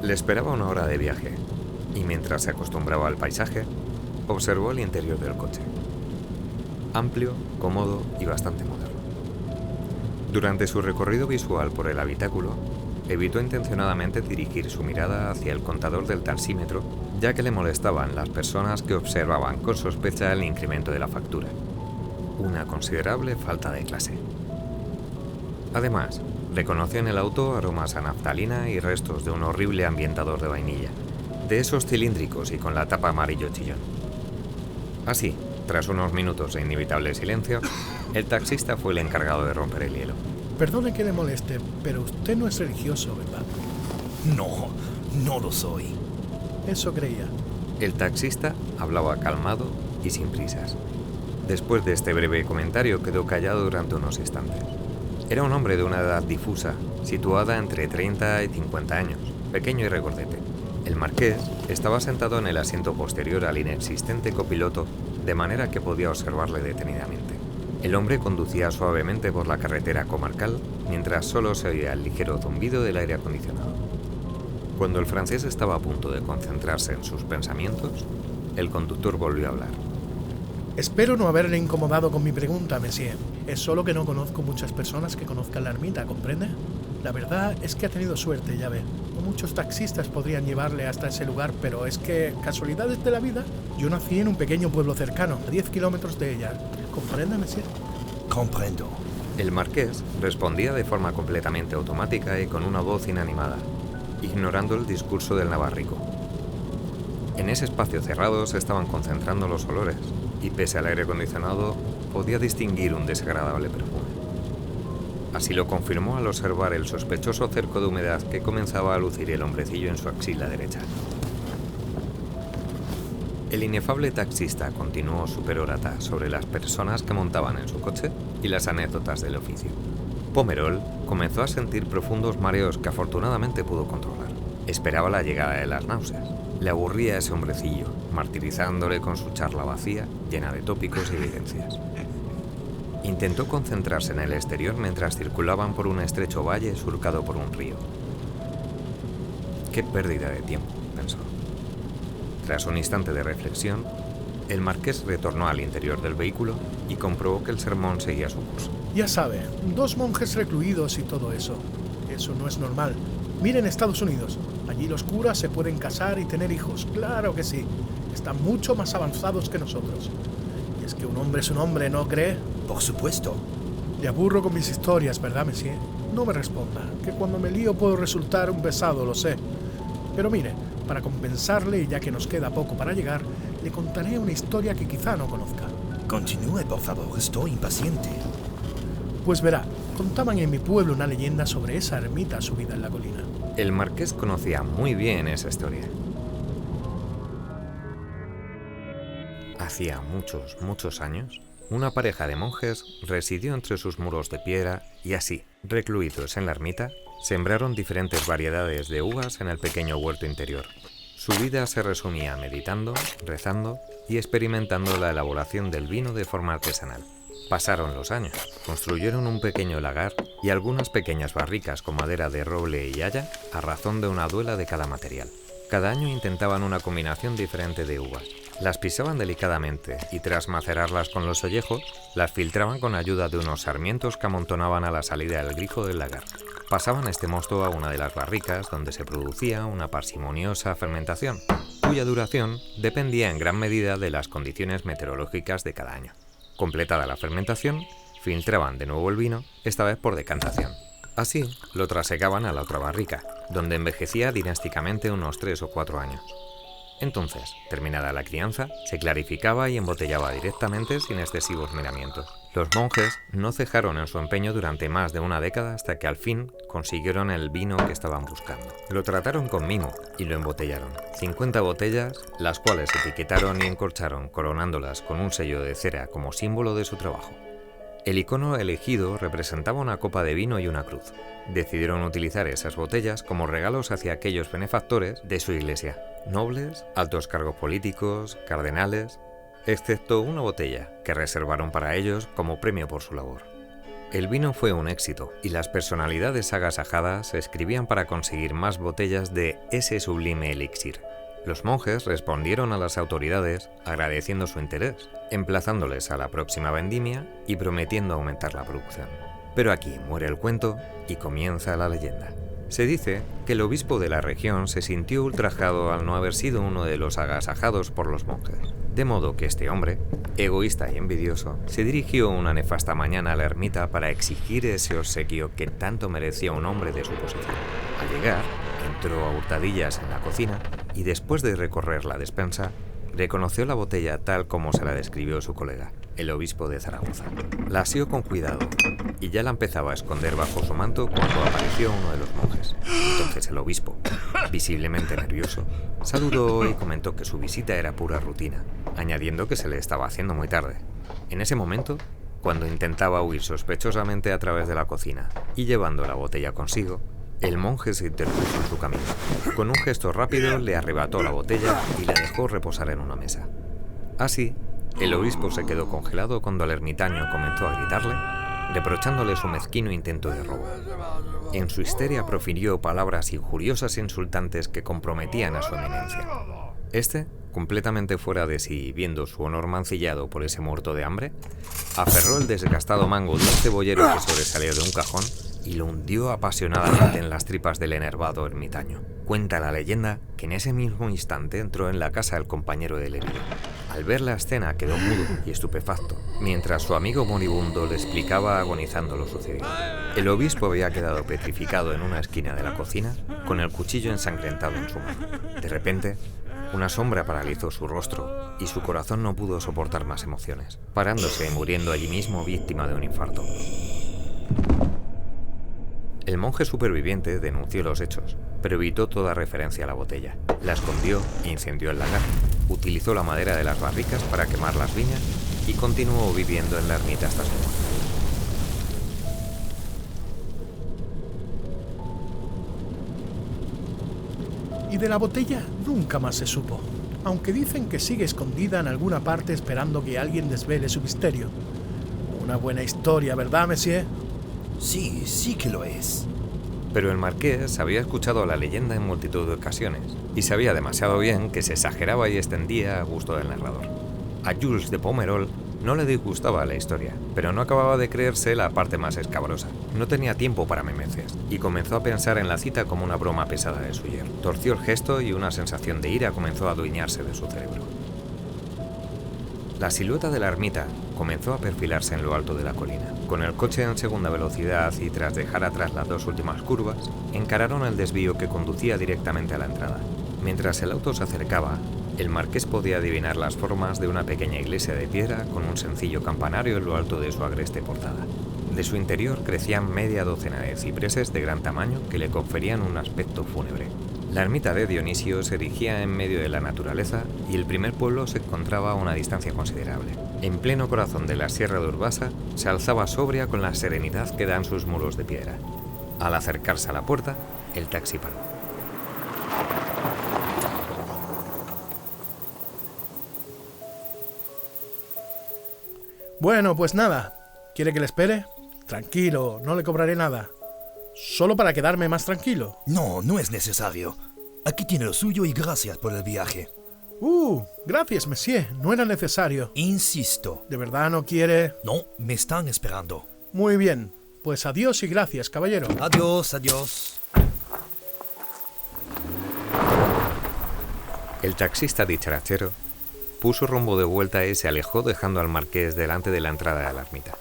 Speaker 1: Le esperaba una hora de viaje, y mientras se acostumbraba al paisaje, observó el interior del coche. Amplio, cómodo y bastante moderno. Durante su recorrido visual por el habitáculo, evitó intencionadamente dirigir su mirada hacia el contador del taxímetro, ya que le molestaban las personas que observaban con sospecha el incremento de la factura. Una considerable falta de clase. Además, reconoció en el auto aromas a naftalina y restos de un horrible ambientador de vainilla, de esos cilíndricos y con la tapa amarillo chillón. Así, tras unos minutos de inevitable silencio, el taxista fue el encargado de romper el hielo.
Speaker 6: Perdone que le moleste, pero usted no es religioso, ¿verdad?
Speaker 2: No, no lo soy.
Speaker 6: Eso creía.
Speaker 1: El taxista hablaba calmado y sin prisas. Después de este breve comentario quedó callado durante unos instantes. Era un hombre de una edad difusa, situada entre 30 y 50 años, pequeño y regordete. El marqués estaba sentado en el asiento posterior al inexistente copiloto, de manera que podía observarle detenidamente. El hombre conducía suavemente por la carretera comarcal, mientras solo se oía el ligero zumbido del aire acondicionado. Cuando el francés estaba a punto de concentrarse en sus pensamientos, el conductor volvió a hablar.
Speaker 6: Espero no haberle incomodado con mi pregunta, monsieur. Es solo que no conozco muchas personas que conozcan la ermita, ¿comprende? La verdad es que ha tenido suerte, ya ve. No muchos taxistas podrían llevarle hasta ese lugar, pero es que, casualidades de la vida, yo nací en un pequeño pueblo cercano, a 10 kilómetros de ella. ¿Comprende, monsieur?
Speaker 2: Comprendo.
Speaker 1: El marqués respondía de forma completamente automática y con una voz inanimada, ignorando el discurso del navarrico. En ese espacio cerrado se estaban concentrando los olores, y pese al aire acondicionado, podía distinguir un desagradable perfume. Así lo confirmó al observar el sospechoso cerco de humedad que comenzaba a lucir el hombrecillo en su axila derecha. El inefable taxista continuó su perorata sobre las personas que montaban en su coche y las anécdotas del oficio. Pomerol comenzó a sentir profundos mareos que afortunadamente pudo controlar. Esperaba la llegada de las náuseas. Le aburría ese hombrecillo, martirizándole con su charla vacía, llena de tópicos y evidencias. Intentó concentrarse en el exterior mientras circulaban por un estrecho valle surcado por un río. Qué pérdida de tiempo, pensó. Tras un instante de reflexión, el marqués retornó al interior del vehículo y comprobó que el sermón seguía su curso.
Speaker 6: Ya sabe, 2 monjes recluidos y todo eso. Eso no es normal. Miren Estados Unidos. Allí los curas se pueden casar y tener hijos. Claro que sí. Están mucho más avanzados que nosotros. Y es que un hombre es un hombre, ¿no cree?
Speaker 2: Por supuesto.
Speaker 6: Le aburro con mis historias, ¿verdad, monsieur? No me responda, que cuando me lío puedo resultar un pesado, lo sé. Pero mire, para compensarle, y ya que nos queda poco para llegar, le contaré una historia que quizá no conozca.
Speaker 2: Continúe, por favor. Estoy impaciente.
Speaker 6: Pues verá, contaban en mi pueblo una leyenda sobre esa ermita subida en la colina.
Speaker 1: El marqués conocía muy bien esa historia. Hacía muchos años, una pareja de monjes residió entre sus muros de piedra y así, recluidos en la ermita, sembraron diferentes variedades de uvas en el pequeño huerto interior. Su vida se resumía meditando, rezando y experimentando la elaboración del vino de forma artesanal. Pasaron los años, construyeron un pequeño lagar y algunas pequeñas barricas con madera de roble y haya a razón de una duela de cada material. Cada año intentaban una combinación diferente de uvas. Las pisaban delicadamente y tras macerarlas con los ollejos, las filtraban con ayuda de unos sarmientos que amontonaban a la salida del grifo del lagar. Pasaban este mosto a una de las barricas donde se producía una parsimoniosa fermentación, cuya duración dependía en gran medida de las condiciones meteorológicas de cada año. Completada la fermentación, filtraban de nuevo el vino, esta vez por decantación. Así, lo trasegaban a la otra barrica, donde envejecía dinásticamente unos 3 o 4 años. Entonces, terminada la crianza, se clarificaba y embotellaba directamente sin excesivos miramientos. Los monjes no cejaron en su empeño durante más de una década hasta que al fin consiguieron el vino que estaban buscando. Lo trataron con mimo y lo embotellaron. 50 botellas, las cuales etiquetaron y encorcharon coronándolas con un sello de cera como símbolo de su trabajo. El icono elegido representaba una copa de vino y una cruz. Decidieron utilizar esas botellas como regalos hacia aquellos benefactores de su iglesia, nobles, altos cargos políticos, cardenales, excepto una botella que reservaron para ellos como premio por su labor. El vino fue un éxito y las personalidades agasajadas escribían para conseguir más botellas de ese sublime elixir. Los monjes respondieron a las autoridades agradeciendo su interés, emplazándoles a la próxima vendimia y prometiendo aumentar la producción. Pero aquí muere el cuento y comienza la leyenda. Se dice que el obispo de la región se sintió ultrajado al no haber sido uno de los agasajados por los monjes, de modo que este hombre, egoísta y envidioso, se dirigió una nefasta mañana a la ermita para exigir ese obsequio que tanto merecía un hombre de su posición. Al llegar, entró a hurtadillas en la cocina y después de recorrer la despensa, reconoció la botella tal como se la describió su colega, el obispo de Zaragoza. La asió con cuidado y ya la empezaba a esconder bajo su manto cuando apareció uno de los monjes. Entonces el obispo, visiblemente nervioso, saludó y comentó que su visita era pura rutina, añadiendo que se le estaba haciendo muy tarde. En ese momento, cuando intentaba huir sospechosamente a través de la cocina y llevando la botella consigo, el monje se interpuso en su camino. Con un gesto rápido le arrebató la botella y la dejó reposar en una mesa. Así, el obispo se quedó congelado cuando el ermitaño comenzó a gritarle, reprochándole su mezquino intento de robo. En su histeria profirió palabras injuriosas e insultantes que comprometían a su eminencia. Este, completamente fuera de sí, viendo su honor mancillado por ese muerto de hambre, aferró el desgastado mango de un cebollero que sobresalió de un cajón y lo hundió apasionadamente en las tripas del enervado ermitaño. Cuenta la leyenda que en ese mismo instante entró en la casa el compañero del herido. Al ver la escena quedó mudo y estupefacto, mientras su amigo moribundo le explicaba agonizando lo sucedido. El obispo había quedado petrificado en una esquina de la cocina, con el cuchillo ensangrentado en su mano. De repente, una sombra paralizó su rostro y su corazón no pudo soportar más emociones, parándose y muriendo allí mismo víctima de un infarto. El monje superviviente denunció los hechos, pero evitó toda referencia a la botella. La escondió e incendió el lagar. Utilizó la madera de las barricas para quemar las viñas y continuó viviendo en la ermita hasta su muerte.
Speaker 6: Y de la botella nunca más se supo, aunque dicen que sigue escondida en alguna parte esperando que alguien desvele su misterio. Una buena historia, ¿verdad, monsieur?
Speaker 2: Sí, sí que lo es.
Speaker 1: Pero el marqués había escuchado la leyenda en multitud de ocasiones y sabía demasiado bien que se exageraba y extendía a gusto del narrador. A Jules de Pomerol no le disgustaba la historia, pero no acababa de creerse la parte más escabrosa. No tenía tiempo para memeces y comenzó a pensar en la cita como una broma pesada de su yerno. Torció el gesto y una sensación de ira comenzó a adueñarse de su cerebro. La silueta de la ermita comenzó a perfilarse en lo alto de la colina. Con el coche en segunda velocidad y tras dejar atrás las dos últimas curvas, encararon el desvío que conducía directamente a la entrada. Mientras el auto se acercaba, el marqués podía adivinar las formas de una pequeña iglesia de piedra con un sencillo campanario en lo alto de su agreste portada. De su interior crecían media docena de cipreses de gran tamaño que le conferían un aspecto fúnebre. La ermita de Dionisio se erigía en medio de la naturaleza y el primer pueblo se encontraba a una distancia considerable. En pleno corazón de la Sierra de Urbasa se alzaba sobria con la serenidad que dan sus muros de piedra. Al acercarse a la puerta, el taxi paró.
Speaker 6: Bueno, pues nada. ¿Quiere que le espere? Tranquilo, no le cobraré nada. Solo para quedarme más tranquilo.
Speaker 2: No, no es necesario. Aquí tiene lo suyo y gracias por el viaje.
Speaker 6: Gracias, monsieur. No era necesario.
Speaker 2: Insisto.
Speaker 6: ¿De verdad no quiere?
Speaker 2: No, me están esperando.
Speaker 6: Muy bien. Pues adiós y gracias, caballero.
Speaker 2: Adiós, adiós.
Speaker 1: El taxista dicharachero puso rumbo de vuelta y se alejó dejando al marqués delante de la entrada de la ermita.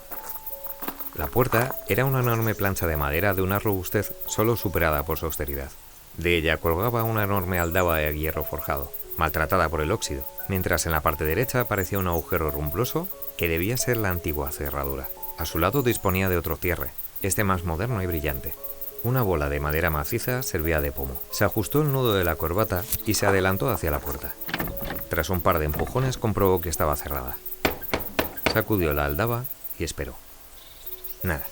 Speaker 1: La puerta era una enorme plancha de madera de una robustez solo superada por su austeridad. De ella colgaba una enorme aldaba de hierro forjado, maltratada por el óxido, mientras en la parte derecha aparecía un agujero rumbroso que debía ser la antigua cerradura. A su lado disponía de otro cierre, este más moderno y brillante. Una bola de madera maciza servía de pomo. Se ajustó el nudo de la corbata y se adelantó hacia la puerta. Tras un par de empujones comprobó que estaba cerrada. Sacudió la aldaba y esperó. Nada.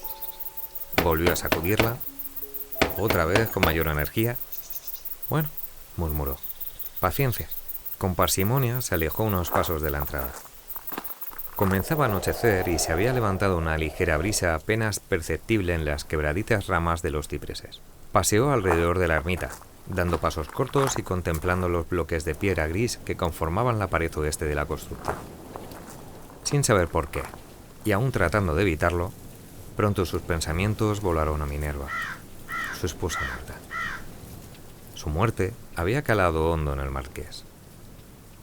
Speaker 1: Volvió a sacudirla, otra vez con mayor energía. Bueno, murmuró. Paciencia. Con parsimonia se alejó unos pasos de la entrada. Comenzaba a anochecer y se había levantado una ligera brisa apenas perceptible en las quebradizas ramas de los cipreses. Paseó alrededor de la ermita, dando pasos cortos y contemplando los bloques de piedra gris que conformaban la pared oeste de la construcción. Sin saber por qué, y aún tratando de evitarlo, pronto sus pensamientos volaron a Minerva, su esposa muerta. Su muerte había calado hondo en el marqués.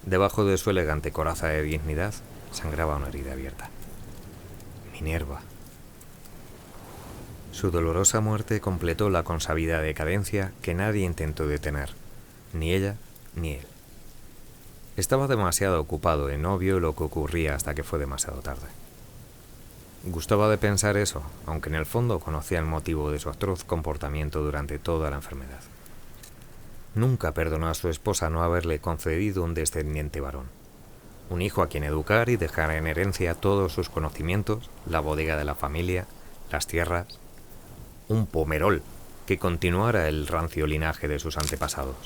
Speaker 1: Debajo de su elegante coraza de dignidad sangraba una herida abierta. Minerva. Su dolorosa muerte completó la consabida decadencia que nadie intentó detener, ni ella ni él. Estaba demasiado ocupado y no vio lo que ocurría hasta que fue demasiado tarde. Gustaba de pensar eso, aunque en el fondo conocía el motivo de su atroz comportamiento durante toda la enfermedad. Nunca perdonó a su esposa no haberle concedido un descendiente varón, un hijo a quien educar y dejar en herencia todos sus conocimientos, la bodega de la familia, las tierras, un pomerol que continuara el rancio linaje de sus antepasados.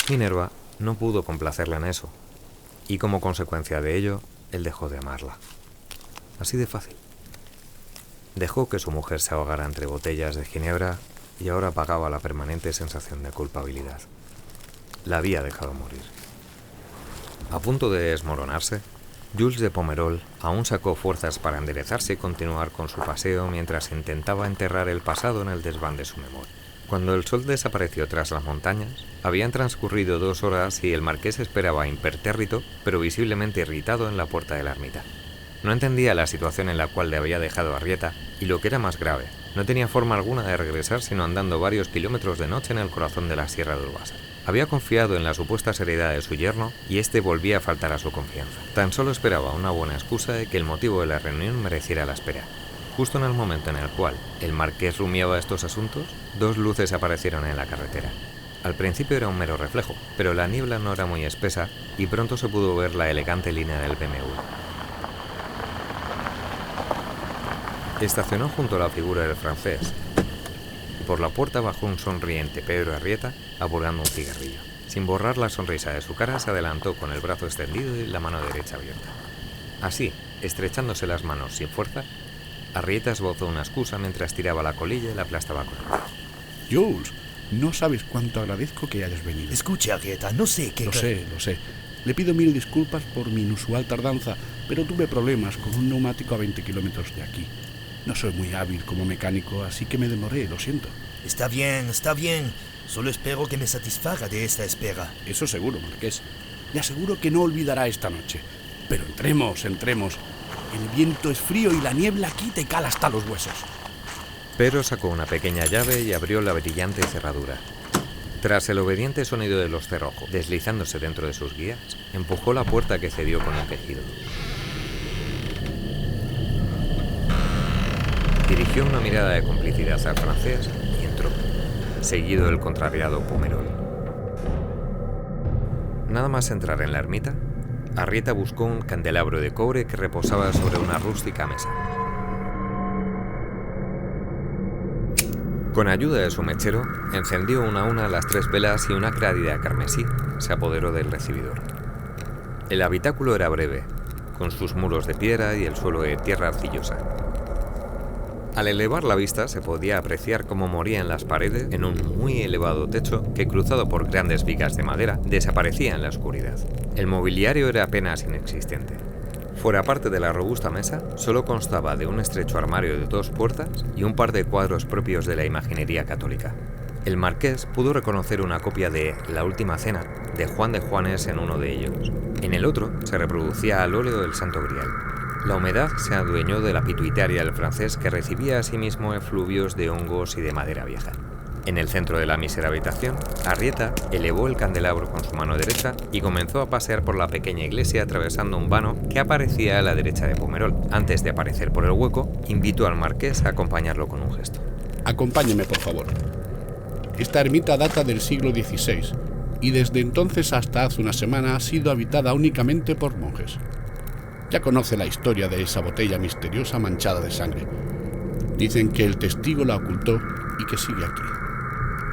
Speaker 1: Minerva no pudo complacerla en eso, y como consecuencia de ello, él dejó de amarla. Así de fácil. Dejó que su mujer se ahogara entre botellas de ginebra y ahora pagaba la permanente sensación de culpabilidad. La había dejado morir. A punto de desmoronarse, Jules de Pomerol aún sacó fuerzas para enderezarse y continuar con su paseo mientras intentaba enterrar el pasado en el desván de su memoria. Cuando el sol desapareció tras las montañas, habían transcurrido 2 horas y el marqués esperaba impertérrito, pero visiblemente irritado en la puerta de la ermita. No entendía la situación en la cual le había dejado Arrieta y lo que era más grave, no tenía forma alguna de regresar sino andando varios kilómetros de noche en el corazón de la Sierra del Urbasa. Había confiado en la supuesta seriedad de su yerno y este volvía a faltar a su confianza. Tan solo esperaba una buena excusa de que el motivo de la reunión mereciera la espera. Justo en el momento en el cual el marqués rumiaba estos asuntos, 2 luces aparecieron en la carretera. Al principio era un mero reflejo, pero la niebla no era muy espesa y pronto se pudo ver la elegante línea del BMW. Estacionó junto a la figura del francés y por la puerta bajó un sonriente Pedro Arrieta apurando un cigarrillo. Sin borrar la sonrisa de su cara, se adelantó con el brazo extendido y la mano derecha abierta. Así, estrechándose las manos sin fuerza, Arrieta esbozó una excusa mientras tiraba la colilla y la aplastaba con el brazo.
Speaker 5: Jules, no sabes cuánto agradezco que hayas venido.
Speaker 2: Escuche, Arrieta, no sé qué...
Speaker 5: Lo sé. Le pido 1000 disculpas por mi inusual tardanza, pero tuve problemas con un neumático a 20 kilómetros de aquí. No soy muy hábil como mecánico, así que me demoré, lo siento.
Speaker 2: Está bien. Solo espero que me satisfaga de esta espera.
Speaker 5: Eso seguro, marqués. Le aseguro que no olvidará esta noche. Pero entremos. El viento es frío y la niebla aquí te cala hasta los huesos.
Speaker 1: Pedro sacó una pequeña llave y abrió la brillante cerradura. Tras el obediente sonido de los cerrojos deslizándose dentro de sus guías, empujó la puerta que cedió con un quejido. Dirigió una mirada de complicidad al francés y entró, seguido del contrariado Pomerol. Nada más entrar en la ermita, Arrieta buscó un candelabro de cobre que reposaba sobre una rústica mesa. Con ayuda de su mechero, encendió una a una las 3 velas y una claridad carmesí se apoderó del recibidor. El habitáculo era breve, con sus muros de piedra y el suelo de tierra arcillosa. Al elevar la vista se podía apreciar cómo morían las paredes en un muy elevado techo que, cruzado por grandes vigas de madera, desaparecía en la oscuridad. El mobiliario era apenas inexistente. Fuera parte de la robusta mesa, solo constaba de un estrecho armario de 2 puertas y un par de cuadros propios de la imaginería católica. El marqués pudo reconocer una copia de La última cena de Juan de Juanes en uno de ellos. En el otro se reproducía al óleo el Santo Grial. La humedad se adueñó de la pituitaria del francés, que recibía asimismo efluvios de hongos y de madera vieja. En el centro de la mísera habitación, Arrieta elevó el candelabro con su mano derecha y comenzó a pasear por la pequeña iglesia atravesando un vano que aparecía a la derecha de Pomerol. Antes de aparecer por el hueco, invitó al marqués a acompañarlo con un gesto.
Speaker 5: Acompáñeme, por favor. Esta ermita data del siglo XVI y desde entonces hasta hace una semana ha sido habitada únicamente por monjes. Ya conoce la historia de esa botella misteriosa manchada de sangre. Dicen que el testigo la ocultó y que sigue aquí,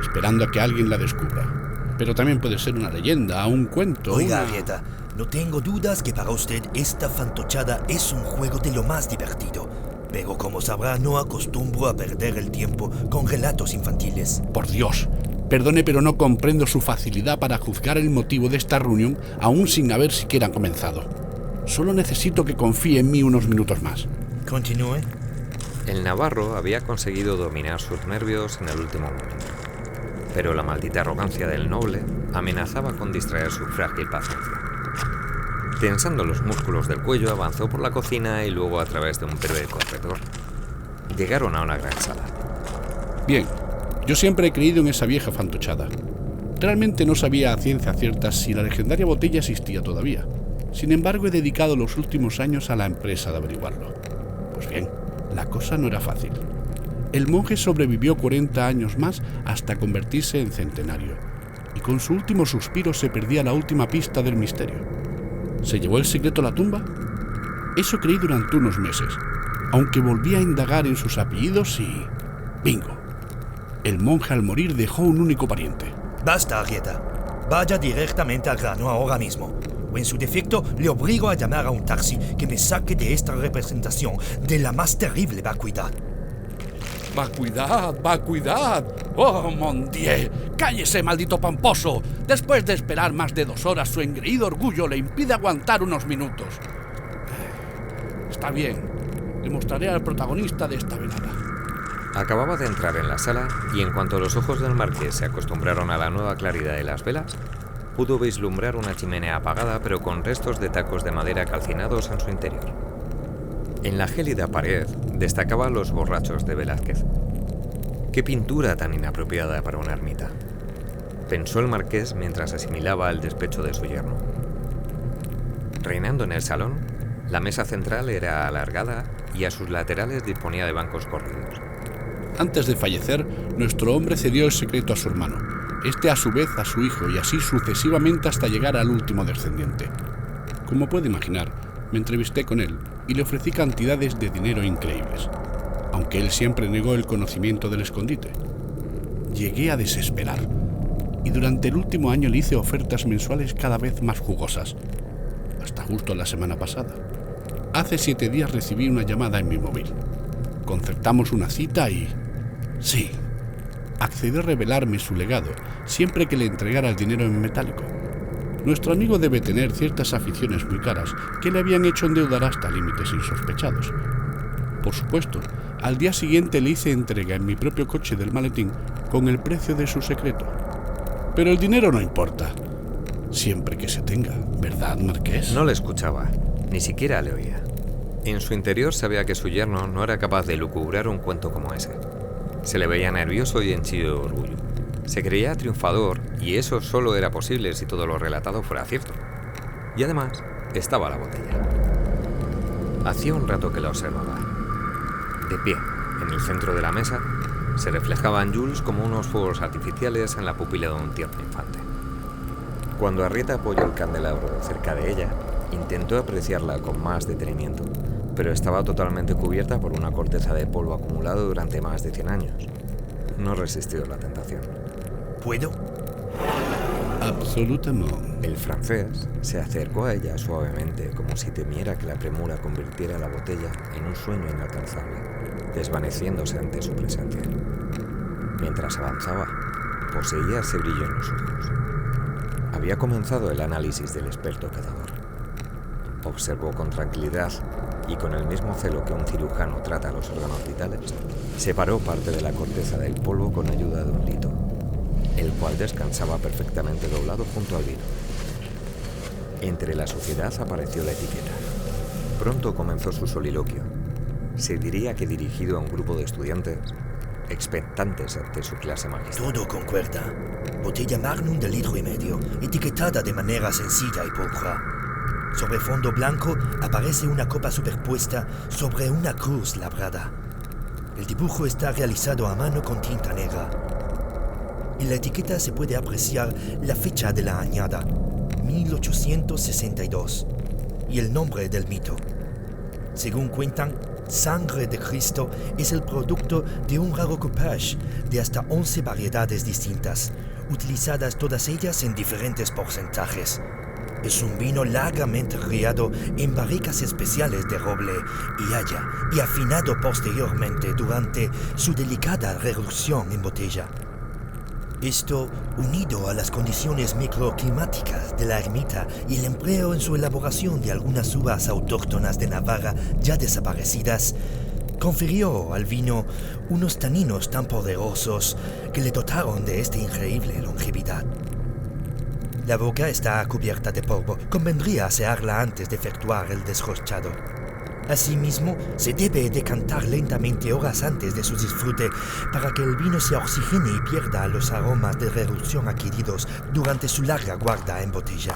Speaker 5: esperando a que alguien la descubra. Pero también puede ser una leyenda, un cuento.
Speaker 2: Oiga, Arrieta, no tengo dudas que para usted esta fantochada es un juego de lo más divertido. Pero como sabrá, no acostumbro a perder el tiempo con relatos infantiles.
Speaker 5: Por Dios, perdone, pero no comprendo su facilidad para juzgar el motivo de esta reunión aún sin haber siquiera comenzado. Solo necesito que confíe en mí unos minutos más.
Speaker 2: Continúe.
Speaker 1: El navarro había conseguido dominar sus nervios en el último momento, pero la maldita arrogancia del noble amenazaba con distraer su frágil paciencia. Tensando los músculos del cuello, avanzó por la cocina y luego a través de un breve corredor. Llegaron a una gran sala.
Speaker 5: Bien, yo siempre he creído en esa vieja fantochada. Realmente no sabía a ciencia cierta si la legendaria botella existía todavía. Sin embargo, he dedicado los últimos años a la empresa de averiguarlo. Pues bien, la cosa no era fácil. El monje sobrevivió 40 años más hasta convertirse en centenario, y con su último suspiro se perdía la última pista del misterio. ¿Se llevó el secreto a la tumba? Eso creí durante unos meses, aunque volví a indagar en sus apellidos y... ¡bingo! El monje al morir dejó un único pariente.
Speaker 2: Basta, Arrieta. Vaya directamente al grano ahora mismo. O en su defecto, le obligo a llamar a un taxi que me saque de esta representación de la más terrible vacuidad.
Speaker 5: ¡Vacuidad! ¡Vacuidad! ¡Oh, mon Dieu! ¡Cállese, maldito pomposo! Después de esperar más de 2 horas, su engreído orgullo le impide aguantar unos minutos. Está bien. Le mostraré al protagonista de esta velada.
Speaker 1: Acababa de entrar en la sala y en cuanto los ojos del marqués se acostumbraron a la nueva claridad de las velas, pudo vislumbrar una chimenea apagada pero con restos de tacos de madera calcinados en su interior. En la gélida pared destacaban los borrachos de Velázquez. ¡Qué pintura tan inapropiada para una ermita!, pensó el marqués mientras asimilaba el despecho de su yerno. Reinando en el salón, la mesa central era alargada y a sus laterales disponía de bancos corridos.
Speaker 5: Antes de fallecer, nuestro hombre cedió el secreto a su hermano, este a su vez a su hijo y así sucesivamente hasta llegar al último descendiente. Como puede imaginar, me entrevisté con él y le ofrecí cantidades de dinero increíbles, aunque él siempre negó el conocimiento del escondite. Llegué a desesperar y durante el último año le hice ofertas mensuales cada vez más jugosas, hasta justo la semana pasada. Hace 7 días recibí una llamada en mi móvil. Concertamos una cita y... sí, accedió a revelarme su legado siempre que le entregara el dinero en metálico. Nuestro amigo debe tener ciertas aficiones muy caras que le habían hecho endeudar hasta límites insospechados. Por supuesto, al día siguiente le hice entrega en mi propio coche del maletín con el precio de su secreto. Pero el dinero no importa, siempre que se tenga, ¿verdad, marqués?
Speaker 1: No le escuchaba, ni siquiera le oía. En su interior sabía que su yerno no era capaz de lucubrar un cuento como ese. Se le veía nervioso y henchido de orgullo. Se creía triunfador y eso solo era posible si todo lo relatado fuera cierto. Y además, estaba la botella. Hacía un rato que la observaba. De pie, en el centro de la mesa, se reflejaban Jules como unos fuegos artificiales en la pupila de un tierno infante. Cuando Arrieta apoyó el candelabro cerca de ella, intentó apreciarla con más detenimiento, pero estaba totalmente cubierta por una corteza de polvo acumulado durante más de 100 años. No resistió la tentación.
Speaker 2: ¿Puedo?
Speaker 5: Absolutamente.
Speaker 1: El francés se acercó a ella suavemente, como si temiera que la premura convirtiera la botella en un sueño inalcanzable, desvaneciéndose ante su presencia. Mientras avanzaba, poseía ese brillo en los ojos. Había comenzado el análisis del experto cazador. Observó con tranquilidad y con el mismo celo que un cirujano trata los órganos vitales, separó parte de la corteza del polvo con ayuda de un lito el cual descansaba perfectamente doblado junto al vino. Entre la suciedad apareció la etiqueta. Pronto comenzó su soliloquio. Se diría que dirigido a un grupo de estudiantes expectantes ante su clase magistral.
Speaker 2: Todo concuerda. Botella Magnum de 1,5 litros, etiquetada de manera sencilla y pulcra. Sobre fondo blanco aparece una copa superpuesta sobre una cruz labrada. El dibujo está realizado a mano con tinta negra. En la etiqueta se puede apreciar la fecha de la añada, 1862, y el nombre del mito. Según cuentan, Sangre de Cristo es el producto de un raro coupage de hasta 11 variedades distintas, utilizadas todas ellas en diferentes porcentajes. Es un vino largamente criado en barricas especiales de roble y haya y afinado posteriormente durante su delicada reducción en botella. Esto, unido a las condiciones microclimáticas de la ermita y el empleo en su elaboración de algunas uvas autóctonas de Navarra ya desaparecidas, confirió al vino unos taninos tan poderosos que le dotaron de esta increíble longevidad. La boca está cubierta de polvo. Convendría asearla antes de efectuar el descorchado. Asimismo, se debe decantar lentamente horas antes de su disfrute para que el vino se oxigene y pierda los aromas de reducción adquiridos durante su larga guarda en botella.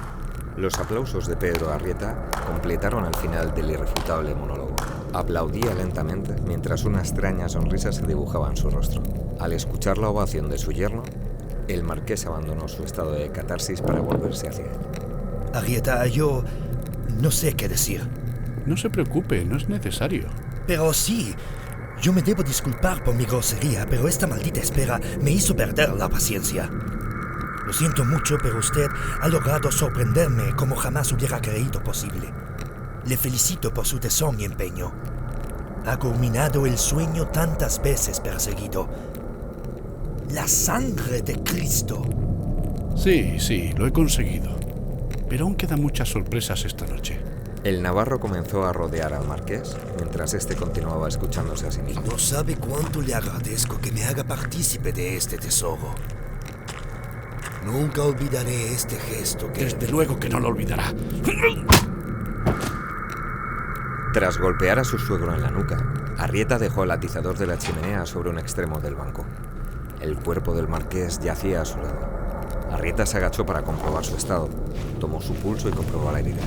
Speaker 1: Los aplausos de Pedro Arrieta completaron al final del irrefutable monólogo. Aplaudía lentamente mientras una extraña sonrisa se dibujaba en su rostro. Al escuchar la ovación de su yerno, el marqués abandonó su estado de catarsis para volverse hacia él.
Speaker 2: Arrieta, yo no sé qué decir.
Speaker 5: No se preocupe, no es necesario.
Speaker 2: Pero sí, yo me debo disculpar por mi grosería, pero esta maldita espera me hizo perder la paciencia. Lo siento mucho, pero usted ha logrado sorprenderme como jamás hubiera creído posible. Le felicito por su tesón y empeño. Ha culminado el sueño tantas veces perseguido. La sangre de Cristo.
Speaker 5: Sí, lo he conseguido. Pero aún quedan muchas sorpresas esta noche.
Speaker 1: El navarro comenzó a rodear al marqués mientras éste continuaba escuchándose a sí mismo.
Speaker 2: No sabe cuánto le agradezco que me haga partícipe de este tesoro. Nunca olvidaré este gesto que...
Speaker 5: Desde luego que no lo olvidará.
Speaker 1: Tras golpear a su suegro en la nuca, Arrieta dejó el atizador de la chimenea sobre un extremo del banco. El cuerpo del marqués yacía a su lado. Arrieta se agachó para comprobar su estado. Tomó su pulso y comprobó la herida.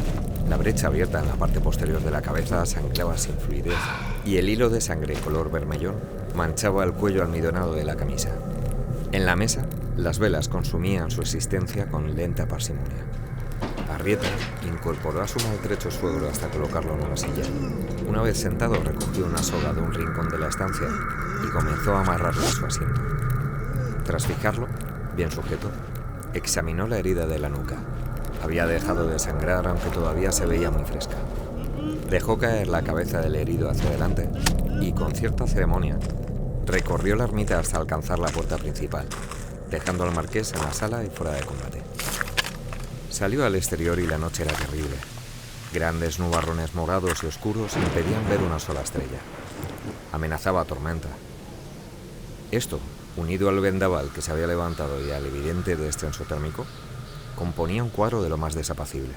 Speaker 1: La brecha abierta en la parte posterior de la cabeza sangraba sin fluidez y el hilo de sangre color vermellón manchaba el cuello almidonado de la camisa. En la mesa, las velas consumían su existencia con lenta parsimonia. Arrieta incorporó a su maltrecho suegro hasta colocarlo en una silla. Una vez sentado, recogió una soga de un rincón de la estancia y comenzó a amarrarla a su asiento. Tras fijarlo, bien sujeto, examinó la herida de la nuca. Había dejado de sangrar, aunque todavía se veía muy fresca. Dejó caer la cabeza del herido hacia adelante y, con cierta ceremonia, recorrió la ermita hasta alcanzar la puerta principal, dejando al marqués en la sala y fuera de combate. Salió al exterior y la noche era terrible. Grandes nubarrones morados y oscuros impedían ver una sola estrella. Amenazaba tormenta. Esto, unido al vendaval que se había levantado y al evidente descenso térmico, componía un cuadro de lo más desapacible.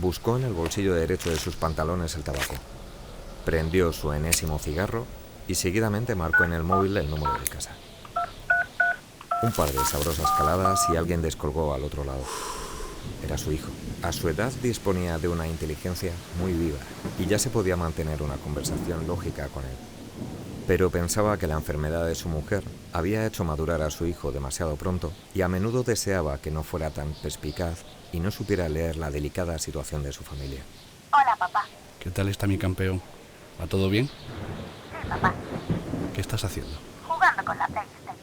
Speaker 1: Buscó en el bolsillo derecho de sus pantalones el tabaco. Prendió su enésimo cigarro y seguidamente marcó en el móvil el número de casa. Un par de sabrosas caladas y alguien descolgó al otro lado. Era su hijo. A su edad disponía de una inteligencia muy viva y ya se podía mantener una conversación lógica con él. Pero pensaba que la enfermedad de su mujer había hecho madurar a su hijo demasiado pronto y a menudo deseaba que no fuera tan perspicaz y no supiera leer la delicada situación de su familia.
Speaker 7: Hola, papá.
Speaker 5: ¿Qué tal está mi campeón? ¿Va todo bien?
Speaker 7: Sí, papá.
Speaker 5: ¿Qué estás haciendo?
Speaker 7: Jugando con la PlayStation.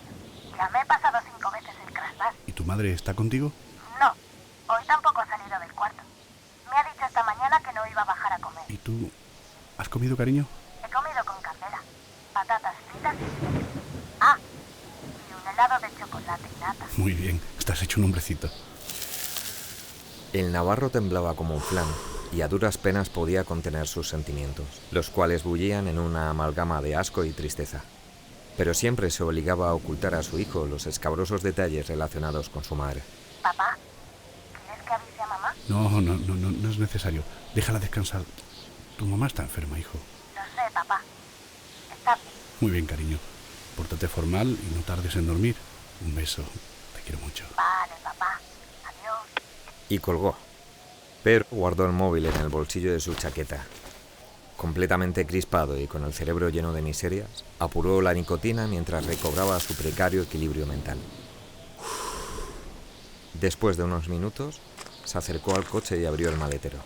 Speaker 7: Ya me he pasado 5 veces el Crash Bash.
Speaker 5: ¿Y tu madre está contigo?
Speaker 7: No, hoy tampoco ha salido del cuarto. Me ha dicho esta mañana que no iba a bajar a comer.
Speaker 5: ¿Y tú? ¿Has comido, cariño?
Speaker 7: He comido con candela, patatas fritas y fideos. Ah, y un helado de chocolate y nata.
Speaker 5: Muy bien, estás hecho un hombrecito.
Speaker 1: El navarro temblaba como un flan y a duras penas podía contener sus sentimientos, los cuales bullían en una amalgama de asco y tristeza. pero siempre se obligaba a ocultar a su hijo los escabrosos detalles relacionados con su madre.
Speaker 7: Papá, ¿quieres que avise a mamá?
Speaker 5: No es necesario. Déjala descansar. Tu mamá está enferma, hijo.
Speaker 7: Lo sé, papá. Está bien.
Speaker 5: Muy bien, cariño. Pórtate formal y no tardes en dormir. Un beso. Te quiero mucho.
Speaker 7: Vale, papá. Adiós.
Speaker 1: Y colgó. Pero guardó el móvil en el bolsillo de su chaqueta. Completamente crispado y con el cerebro lleno de miserias, apuró la nicotina mientras recobraba su precario equilibrio mental. Después de unos minutos, se acercó al coche y abrió el maletero.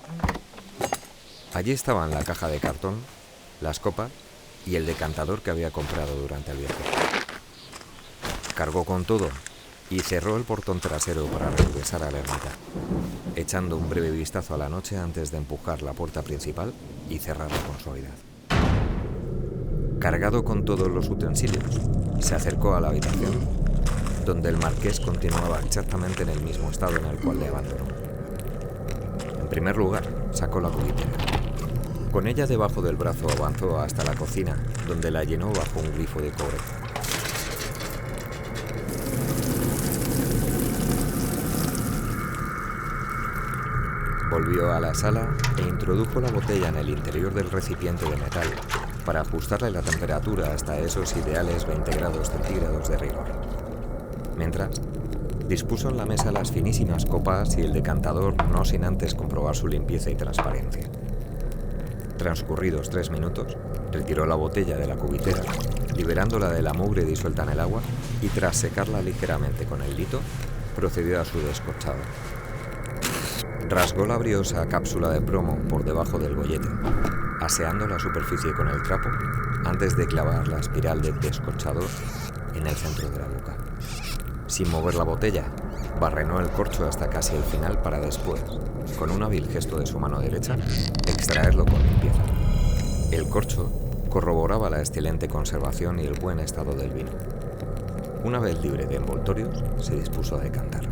Speaker 1: Allí estaban la caja de cartón, las copas y el decantador que había comprado durante el viaje. Cargó con todo y cerró el portón trasero para regresar a la ermita, echando un breve vistazo a la noche antes de empujar la puerta principal y cerrarla con suavidad. Cargado con todos los utensilios, se acercó a la habitación, donde el marqués continuaba exactamente en el mismo estado en el cual le abandonó. En primer lugar, sacó la cubitera. Con ella debajo del brazo avanzó hasta la cocina, donde la llenó bajo un grifo de cobre. Volvió a la sala e introdujo la botella en el interior del recipiente de metal para ajustarle la temperatura hasta esos ideales 20 grados centígrados de rigor. Mientras, dispuso en la mesa las finísimas copas y el decantador, no sin antes comprobar su limpieza y transparencia. Transcurridos 3 minutos, retiró la botella de la cubitera, liberándola de la mugre disuelta en el agua, y tras secarla ligeramente con el lito, procedió a su descorchado. Rasgó la briosa cápsula de plomo por debajo del gollete, aseando la superficie con el trapo antes de clavar la espiral del descorchador en el centro de la boca. Sin mover la botella, barrenó el corcho hasta casi el final para después, con un hábil gesto de su mano derecha, extraerlo con limpieza. El corcho corroboraba la excelente conservación y el buen estado del vino. Una vez libre de envoltorios, se dispuso a decantar.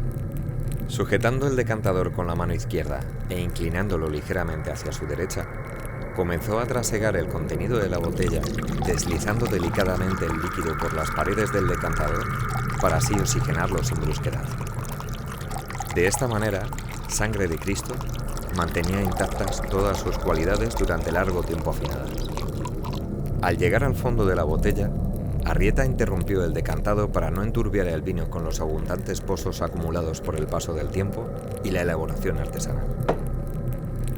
Speaker 1: Sujetando el decantador con la mano izquierda e inclinándolo ligeramente hacia su derecha, comenzó a trasegar el contenido de la botella, deslizando delicadamente el líquido por las paredes del decantador para así oxigenarlo sin brusquedad. De esta manera, Sangre de Cristo mantenía intactas todas sus cualidades durante largo tiempo final. Al llegar al fondo de la botella, Arrieta interrumpió el decantado para no enturbiar el vino con los abundantes pozos acumulados por el paso del tiempo y la elaboración artesanal.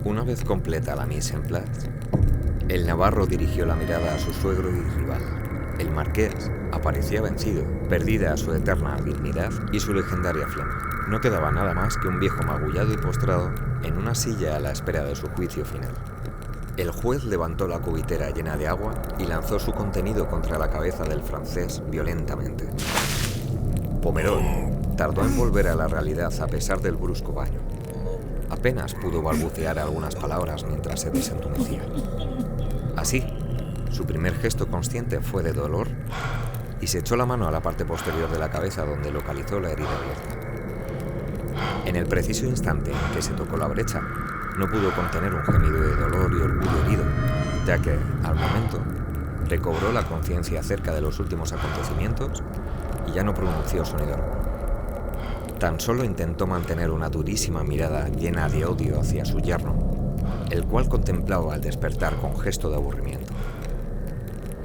Speaker 1: Una vez completa la mise en place, el navarro dirigió la mirada a su suegro y rival. El marqués aparecía vencido, perdida su eterna dignidad y su legendaria flama. No quedaba nada más que un viejo magullado y postrado en una silla a la espera de su juicio final. El juez levantó la cubitera llena de agua y lanzó su contenido contra la cabeza del francés violentamente. Pomerol tardó en volver a la realidad a pesar del brusco baño. Apenas pudo balbucear algunas palabras mientras se desentumecía. Así, su primer gesto consciente fue de dolor y se echó la mano a la parte posterior de la cabeza donde localizó la herida abierta. En el preciso instante en que se tocó la brecha, no pudo contener un gemido de dolor y orgullo herido, ya que, al momento, recobró la conciencia acerca de los últimos acontecimientos y ya no pronunció sonido alguno. Tan solo intentó mantener una durísima mirada llena de odio hacia su yerno, el cual contemplaba al despertar con gesto de aburrimiento.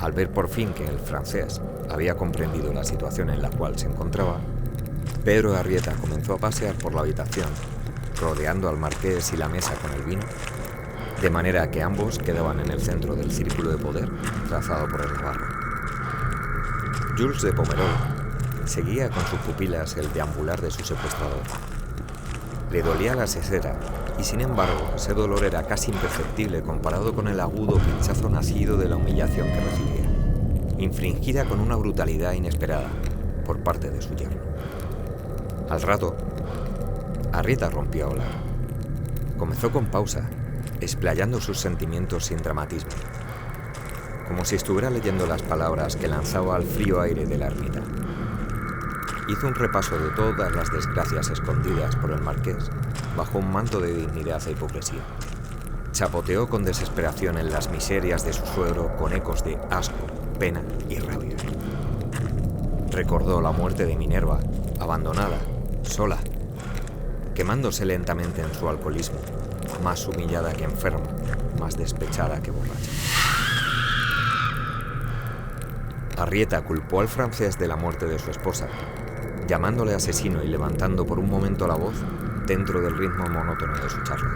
Speaker 1: Al ver por fin que el francés había comprendido la situación en la cual se encontraba, Pedro Arrieta comenzó a pasear por la habitación, rodeando al marqués y la mesa con el vino, de manera que ambos quedaban en el centro del círculo de poder trazado por el navarro. Jules de Pomerol seguía con sus pupilas el deambular de su secuestrador. Le dolía la sesera y, sin embargo, ese dolor era casi imperceptible comparado con el agudo pinchazo nacido de la humillación que recibía, infligida con una brutalidad inesperada por parte de su yerno. Al rato, Arrieta rompió a hablar. Comenzó con pausa, explayando sus sentimientos sin dramatismo, como si estuviera leyendo las palabras que lanzaba al frío aire de la ermita. Hizo un repaso de todas las desgracias escondidas por el marqués bajo un manto de dignidad e hipocresía. Chapoteó con desesperación en las miserias de su suegro con ecos de asco, pena y rabia. Recordó la muerte de Minerva, abandonada, sola, quemándose lentamente en su alcoholismo, más humillada que enferma, más despechada que borracha. Arrieta culpó al francés de la muerte de su esposa, llamándole asesino y levantando por un momento la voz dentro del ritmo monótono de su charla.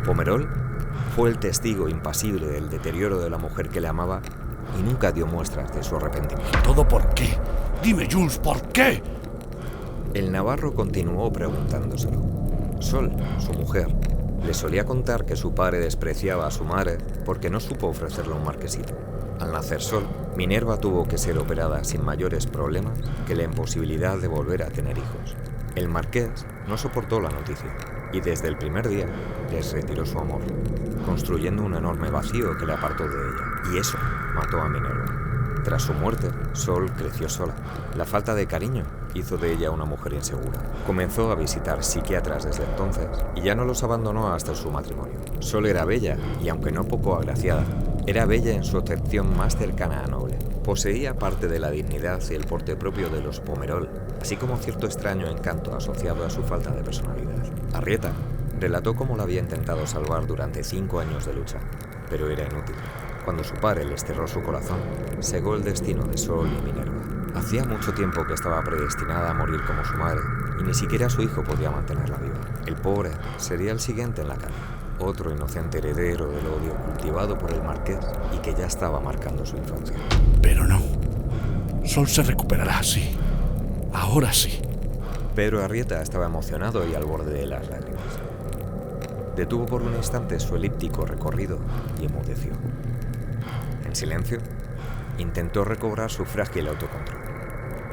Speaker 1: Pomerol fue el testigo impasible del deterioro de la mujer que le amaba y nunca dio muestras de su arrepentimiento.
Speaker 5: ¿Todo por qué? Dime, Jules, ¿por qué?
Speaker 1: El navarro continuó preguntándoselo. Sol, su mujer, le solía contar que su padre despreciaba a su madre porque no supo ofrecerle un marquesito. Al nacer Sol, Minerva tuvo que ser operada sin mayores problemas que la imposibilidad de volver a tener hijos. El marqués no soportó la noticia y desde el primer día les retiró su amor, construyendo un enorme vacío que le apartó de ella. Y eso mató a Minerva. Tras su muerte, Sol creció sola. La falta de cariño hizo de ella una mujer insegura. Comenzó a visitar psiquiatras desde entonces y ya no los abandonó hasta su matrimonio. Sol era bella y, aunque no poco agraciada, era bella en su acepción más cercana a noble. Poseía parte de la dignidad y el porte propio de los Pomerol, así como cierto extraño encanto asociado a su falta de personalidad. Arrieta relató cómo la había intentado salvar durante 5 años de lucha, pero era inútil. Cuando su padre les cerró su corazón, cegó el destino de Sol y Minerva. Hacía mucho tiempo que estaba predestinada a morir como su madre, y ni siquiera su hijo podía mantenerla viva. El pobre sería el siguiente en la cadena, otro inocente heredero del odio cultivado por el marqués y que ya estaba marcando su infancia.
Speaker 5: Pero no. Sol se recuperará, sí. Ahora sí.
Speaker 1: Pedro Arrieta estaba emocionado y al borde de las lágrimas. Detuvo por un instante su elíptico recorrido y emudeció. En silencio, intentó recobrar su frágil autocontrol.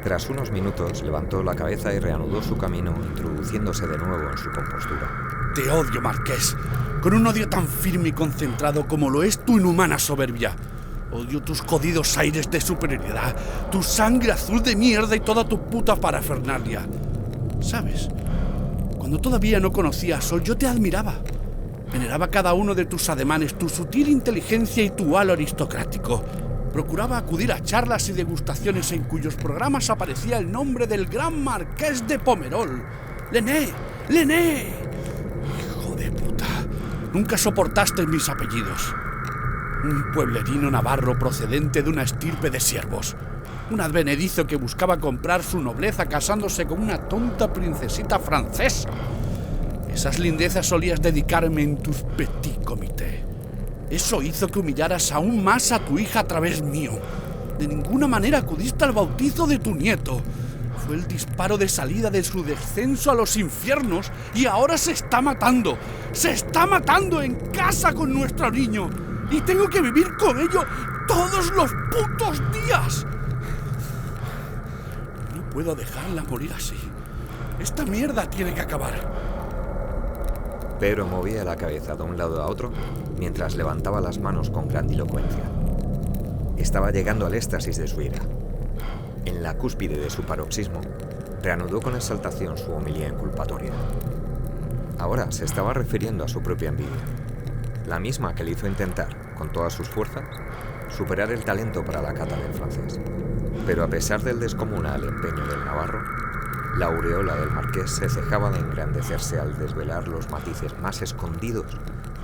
Speaker 1: Tras unos minutos, levantó la cabeza y reanudó su camino, introduciéndose de nuevo en su compostura.
Speaker 5: Te odio, marqués, con un odio tan firme y concentrado como lo es tu inhumana soberbia. Odio tus jodidos aires de superioridad, tu sangre azul de mierda y toda tu puta parafernalia. ¿Sabes? Cuando todavía no conocía a Sol, yo te admiraba. Veneraba cada uno de tus ademanes, tu sutil inteligencia y tu halo aristocrático. Procuraba acudir a charlas y degustaciones en cuyos programas aparecía el nombre del gran marqués de Pomerol. ¡Lené! ¡Lené! Hijo de puta. Nunca soportaste mis apellidos. Un pueblerino navarro procedente de una estirpe de siervos. Un advenedizo que buscaba comprar su nobleza casándose con una tonta princesita francesa. Esas lindezas solías dedicarme en tus petit comités. Eso hizo que humillaras aún más a tu hija a través mío. De ninguna manera acudiste al bautizo de tu nieto. Fue el disparo de salida de su descenso a los infiernos y ahora se está matando. ¡Se está matando en casa con nuestro niño! Y tengo que vivir con ello todos los putos días. No puedo dejarla morir así. Esta mierda tiene que acabar.
Speaker 1: Pedro movía la cabeza de un lado a otro mientras levantaba las manos con grandilocuencia. Estaba llegando al éxtasis de su ira. En la cúspide de su paroxismo, reanudó con exaltación su homilía inculpatoria. Ahora se estaba refiriendo a su propia envidia, la misma que le hizo intentar, con todas sus fuerzas, superar el talento para la cata del francés. Pero a pesar del descomunal empeño del navarro, la aureola del marqués se cejaba de engrandecerse al desvelar los matices más escondidos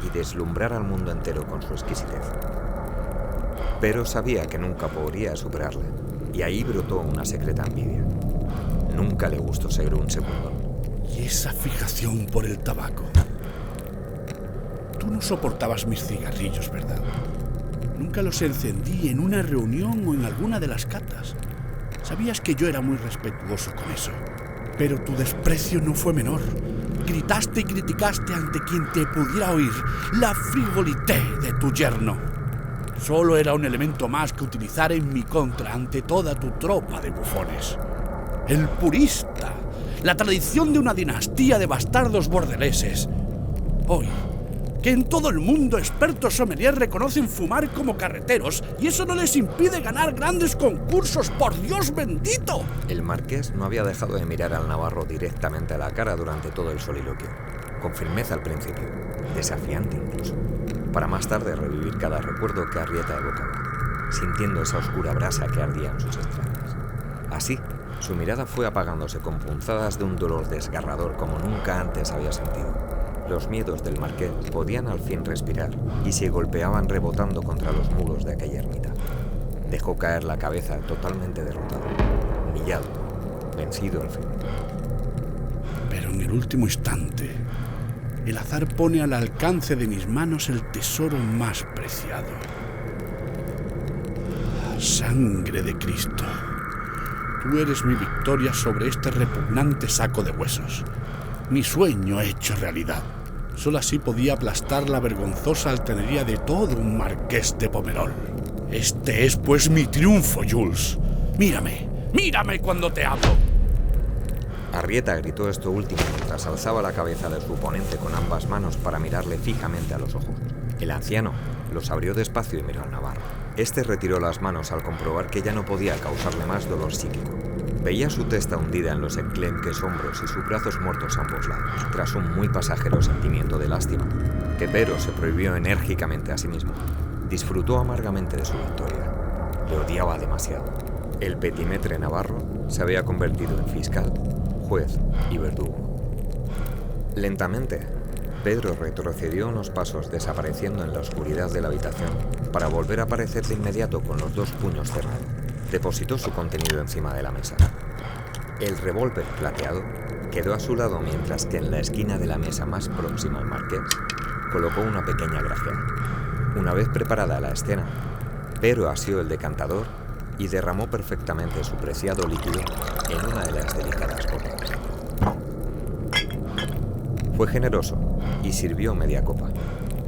Speaker 1: y deslumbrar al mundo entero con su exquisitez. Pero sabía que nunca podría superarle, y ahí brotó una secreta envidia. Nunca le gustó ser un segundo.
Speaker 5: Y esa fijación por el tabaco. Tú no soportabas mis cigarrillos, ¿verdad? Nunca los encendí en una reunión o en alguna de las catas. Sabías que yo era muy respetuoso con eso. Pero tu desprecio no fue menor. Gritaste y criticaste ante quien te pudiera oír la frivolité de tu yerno. Solo era un elemento más que utilizar en mi contra ante toda tu tropa de bufones. El purista, la tradición de una dinastía de bastardos bordeleses. Hoy, que en todo el mundo expertos sommeliers reconocen fumar como carreteros y eso no les impide ganar grandes concursos, por Dios bendito.
Speaker 1: El marqués no había dejado de mirar al navarro directamente a la cara durante todo el soliloquio, con firmeza al principio, desafiante incluso, para más tarde revivir cada recuerdo que Arrieta evocaba, sintiendo esa oscura brasa que ardía en sus entrañas. Así, su mirada fue apagándose con punzadas de un dolor desgarrador como nunca antes había sentido. Los miedos del marqués podían al fin respirar y se golpeaban rebotando contra los muros de aquella ermita. Dejó caer la cabeza totalmente derrotado, humillado, vencido al fin.
Speaker 5: Pero en el último instante, el azar pone al alcance de mis manos el tesoro más preciado. La sangre de Cristo. Tú eres mi victoria sobre este repugnante saco de huesos. Mi sueño hecho realidad. Solo así podía aplastar la vergonzosa altanería de todo un marqués de Pomerol. Este es pues mi triunfo, Jules. Mírame cuando te hablo.
Speaker 1: Arrieta gritó esto último mientras alzaba la cabeza de su oponente con ambas manos para mirarle fijamente a los ojos. El anciano los abrió despacio y miró al navarro. Este retiró las manos al comprobar que ya no podía causarle más dolor psíquico. Veía su testa hundida en los enclenques hombros y sus brazos muertos a ambos lados, tras un muy pasajero sentimiento de lástima, que Pedro se prohibió enérgicamente a sí mismo. Disfrutó amargamente de su victoria. Le odiaba demasiado. El petimetre navarro se había convertido en fiscal, juez y verdugo. Lentamente, Pedro retrocedió unos pasos desapareciendo en la oscuridad de la habitación para volver a aparecer de inmediato con los dos puños cerrados. Depositó su contenido encima de la mesa. El revólver plateado quedó a su lado mientras que en la esquina de la mesa más próxima al marqués colocó una pequeña grajea. Una vez preparada la escena, Pedro asió el decantador y derramó perfectamente su preciado líquido en una de las delicadas copas. Fue generoso y sirvió media copa.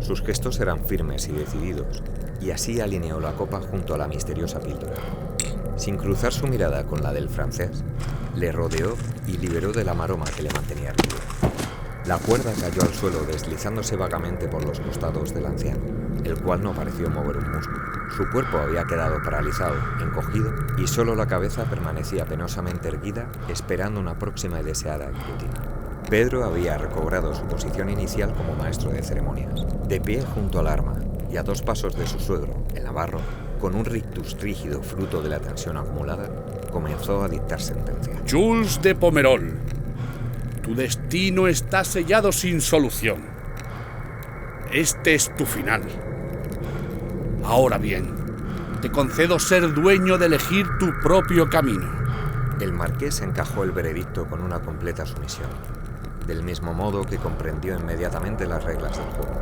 Speaker 1: Sus gestos eran firmes y decididos, y así alineó la copa junto a la misteriosa píldora. Sin cruzar su mirada con la del francés, le rodeó y liberó de la maroma que le mantenía erguido. La cuerda cayó al suelo deslizándose vagamente por los costados del anciano, el cual no pareció mover un músculo. Su cuerpo había quedado paralizado, encogido, y solo la cabeza permanecía penosamente erguida, esperando una próxima y deseada guillotina. Pedro había recobrado su posición inicial como maestro de ceremonias, de pie junto al arma, y a 2 pasos de su suegro, el navarro, con un rictus rígido fruto de la tensión acumulada, comenzó a dictar sentencia.
Speaker 5: Jules de Pomerol, tu destino está sellado sin solución. Este es tu final. Ahora bien, te concedo ser dueño de elegir tu propio camino.
Speaker 1: El marqués encajó el veredicto con una completa sumisión, del mismo modo que comprendió inmediatamente las reglas del juego.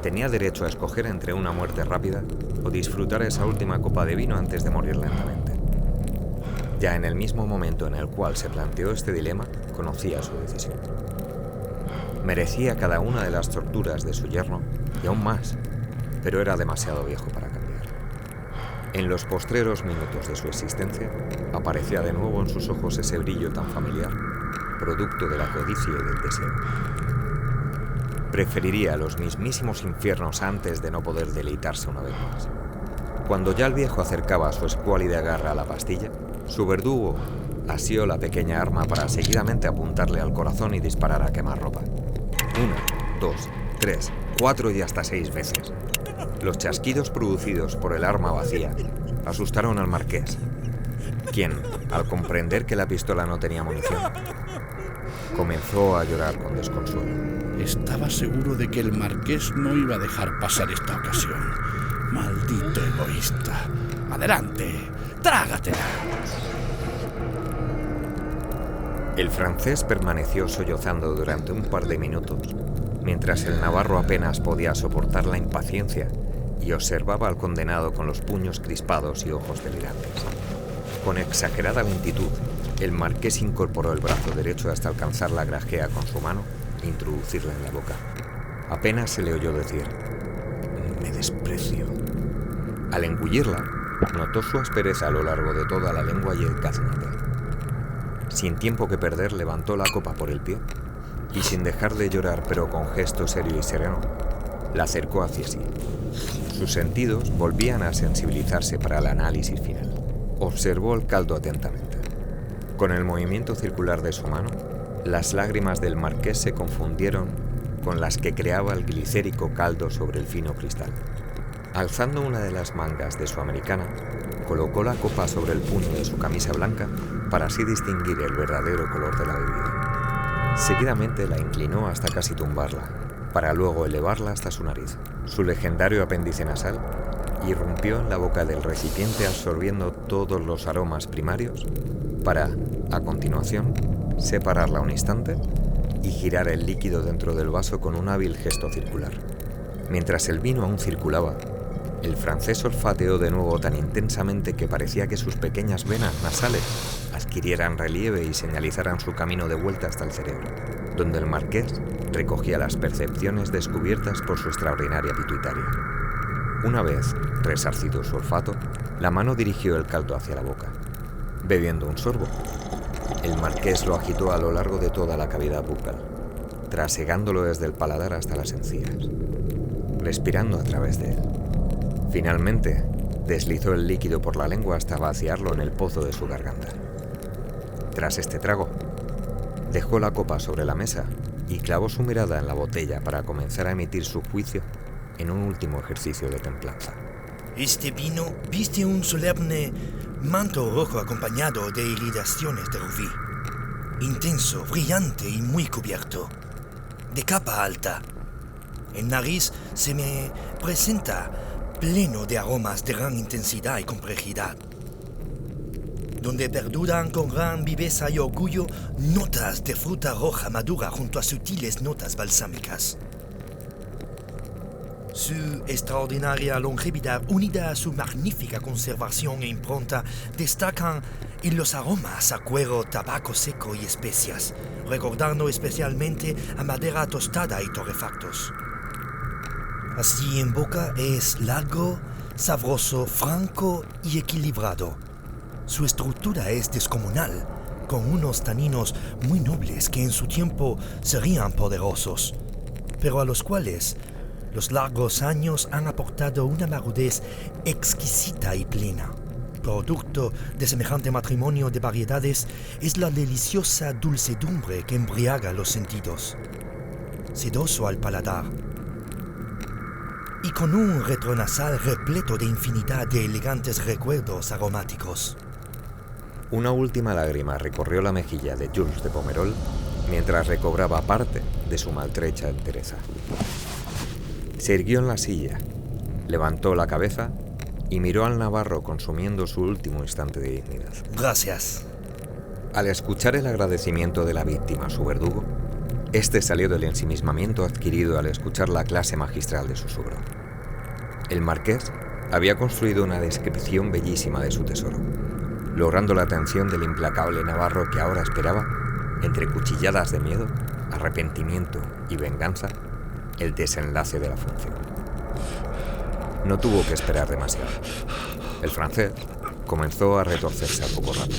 Speaker 1: Tenía derecho a escoger entre una muerte rápida o disfrutar esa última copa de vino antes de morir lentamente. Ya en el mismo momento en el cual se planteó este dilema, conocía su decisión. Merecía cada una de las torturas de su yerno y aún más, pero era demasiado viejo para cambiar. En los postreros minutos de su existencia, aparecía de nuevo en sus ojos ese brillo tan familiar, producto de la codicia y del deseo. Preferiría los mismísimos infiernos antes de no poder deleitarse una vez más. Cuando ya el viejo acercaba su escuálida garra a la pastilla, su verdugo asió la pequeña arma para seguidamente apuntarle al corazón y disparar a quemarropa. 1, 2, 3, 4 y hasta 6 veces. Los chasquidos producidos por el arma vacía asustaron al marqués, quien, al comprender que la pistola no tenía munición, comenzó a llorar con desconsuelo.
Speaker 5: Estaba seguro de que el marqués no iba a dejar pasar esta ocasión. Maldito egoísta. Adelante, trágatela.
Speaker 1: El francés permaneció sollozando durante un par de minutos, mientras el navarro apenas podía soportar la impaciencia y observaba al condenado con los puños crispados y ojos delirantes. Con exagerada lentitud, el marqués incorporó el brazo derecho hasta alcanzar la grajea con su mano e introducirla en la boca. Apenas se le oyó decir: «Me desprecio». Al engullirla, notó su aspereza a lo largo de toda la lengua y el gaznate. Sin tiempo que perder, levantó la copa por el pie y, sin dejar de llorar pero con gesto serio y sereno, la acercó hacia sí. Sus sentidos volvían a sensibilizarse para el análisis final. Observó el caldo atentamente. Con el movimiento circular de su mano, las lágrimas del marqués se confundieron con las que creaba el glicérico caldo sobre el fino cristal. Alzando una de las mangas de su americana, colocó la copa sobre el puño de su camisa blanca para así distinguir el verdadero color de la bebida. Seguidamente la inclinó hasta casi tumbarla, para luego elevarla hasta su nariz. Su legendario apéndice nasal irrumpió en la boca del recipiente absorbiendo todos los aromas primarios para, a continuación, separarla un instante y girar el líquido dentro del vaso con un hábil gesto circular. Mientras el vino aún circulaba, el francés olfateó de nuevo tan intensamente que parecía que sus pequeñas venas nasales adquirieran relieve y señalizaran su camino de vuelta hasta el cerebro, donde el marqués recogía las percepciones descubiertas por su extraordinaria pituitaria. Una vez resarcido su olfato, la mano dirigió el caldo hacia la boca. Bebiendo un sorbo, el marqués lo agitó a lo largo de toda la cavidad bucal, trasegándolo desde el paladar hasta las encías, respirando a través de él. Finalmente, deslizó el líquido por la lengua hasta vaciarlo en el pozo de su garganta. Tras este trago, dejó la copa sobre la mesa y clavó su mirada en la botella para comenzar a emitir su juicio en un último ejercicio de templanza.
Speaker 2: Este vino viste un solemne manto rojo acompañado de iridaciones de rubí. Intenso, brillante y muy cubierto. De capa alta. El nariz se me presenta pleno de aromas de gran intensidad y complejidad, donde perduran con gran viveza y orgullo notas de fruta roja madura junto a sutiles notas balsámicas. Su extraordinaria longevidad, unida a su magnífica conservación e impronta, destacan en los aromas a cuero, tabaco seco y especias, recordando especialmente a madera tostada y torrefactos. Así en boca es largo, sabroso, franco y equilibrado. Su estructura es descomunal, con unos taninos muy nobles que en su tiempo serían poderosos, pero a los cuales los largos años han aportado una madurez exquisita y plena. Producto de semejante matrimonio de variedades es la deliciosa dulcedumbre que embriaga los sentidos, sedoso al paladar, y con un retronasal repleto de infinidad de elegantes recuerdos aromáticos.
Speaker 1: Una última lágrima recorrió la mejilla de Jules de Pomerol mientras recobraba parte de su maltrecha entereza. Se irguió en la silla, levantó la cabeza y miró al navarro consumiendo su último instante de dignidad.
Speaker 2: Gracias.
Speaker 1: Al escuchar el agradecimiento de la víctima a su verdugo, este salió del ensimismamiento adquirido al escuchar la clase magistral de su suegro. El marqués había construido una descripción bellísima de su tesoro, logrando la atención del implacable navarro que ahora esperaba, entre cuchilladas de miedo, arrepentimiento y venganza, el desenlace de la función. No tuvo que esperar demasiado. El francés comenzó a retorcerse a poco rato.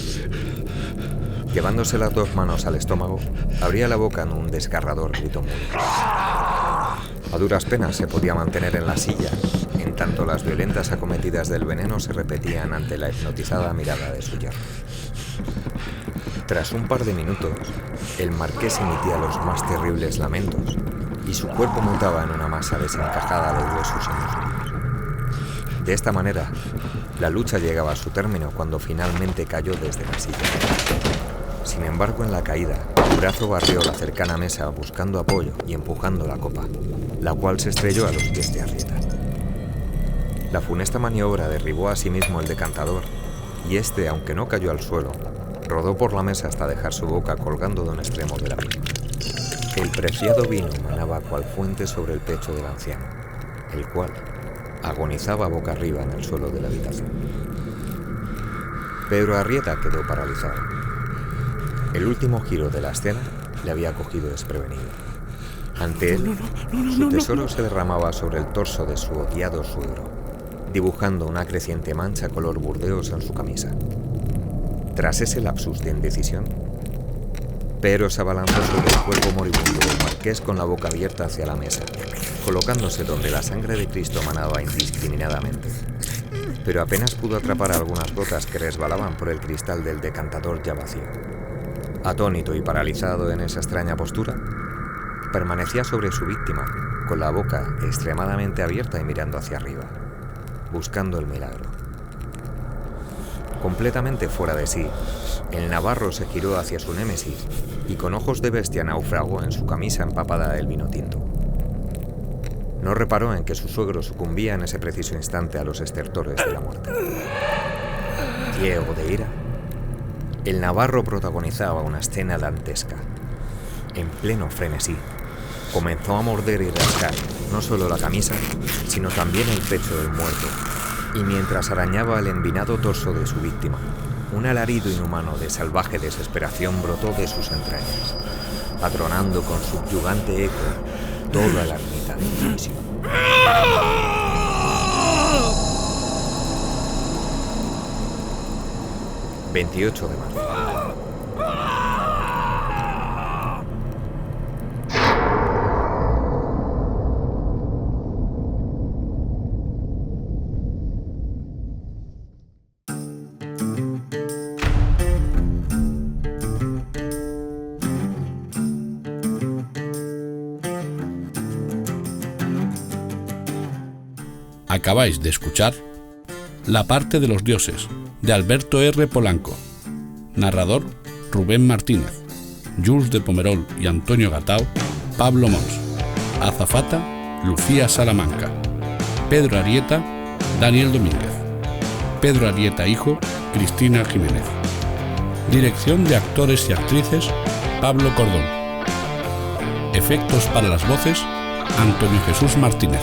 Speaker 1: Llevándose las dos manos al estómago, abría la boca en un desgarrador grito mudo. A duras penas se podía mantener en la silla, en tanto las violentas acometidas del veneno se repetían ante la hipnotizada mirada de su yerno. Tras un par de minutos, el marqués emitía los más terribles lamentos y su cuerpo mutaba en una masa desencajada de huesos y músculos. De esta manera, la lucha llegaba a su término cuando finalmente cayó desde la silla. Sin embargo, en la caída, su brazo barrió la cercana mesa buscando apoyo y empujando la copa, la cual se estrelló a los pies de Arrieta. La funesta maniobra derribó a sí mismo el decantador y este, aunque no cayó al suelo, rodó por la mesa hasta dejar su boca colgando de un extremo de la misma. El preciado vino manaba cual fuente sobre el pecho del anciano, el cual agonizaba boca arriba en el suelo de la habitación. Pedro Arrieta quedó paralizado. El último giro de la escena le había cogido desprevenido. Ante él, su tesoro se derramaba sobre el torso de su odiado suegro, dibujando una creciente mancha color burdeos en su camisa. Tras ese lapsus de indecisión, Pedro se abalanzó sobre el cuerpo moribundo del marqués con la boca abierta hacia la mesa, colocándose donde la sangre de Cristo manaba indiscriminadamente. Pero apenas pudo atrapar algunas gotas que resbalaban por el cristal del decantador ya vacío. Atónito y paralizado en esa extraña postura, permanecía sobre su víctima, con la boca extremadamente abierta y mirando hacia arriba, buscando el milagro. Completamente fuera de sí, el navarro se giró hacia su némesis y con ojos de bestia naufragó en su camisa empapada del vino tinto. No reparó en que su suegro sucumbía en ese preciso instante a los estertores de la muerte. Ciego de ira, el navarro protagonizaba una escena dantesca. En pleno frenesí, comenzó a morder y rascar no solo la camisa, sino también el pecho del muerto, y mientras arañaba el envinado torso de su víctima, un alarido inhumano de salvaje desesperación brotó de sus entrañas, atronando con subyugante eco toda la ermita de Inquisición. 28 de marzo.
Speaker 5: Acabáis de escuchar La parte de los dioses, de Alberto R. Polanco. Narrador, Rubén Martínez. Jules de Pomerol y Antonio Gatao, Pablo Mons. Azafata, Lucía Salamanca. Pedro Arieta, Daniel Domínguez. Pedro Arieta hijo, Cristina Jiménez. Dirección de actores y actrices, Pablo Cordón. Efectos para las voces, Antonio Jesús Martínez.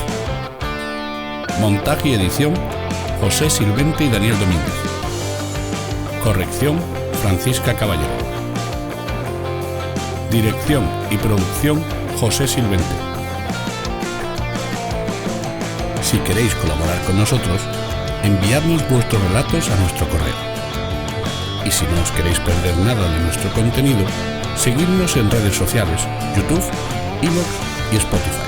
Speaker 5: Montaje y edición, José Silvente y Daniel Domínguez. Corrección, Francisca Caballero. Dirección y producción, José Silvente. Si queréis colaborar con nosotros, enviadnos vuestros relatos a nuestro correo. Y si no os queréis perder nada de nuestro contenido, seguidnos en redes sociales, YouTube, iVoox y Spotify.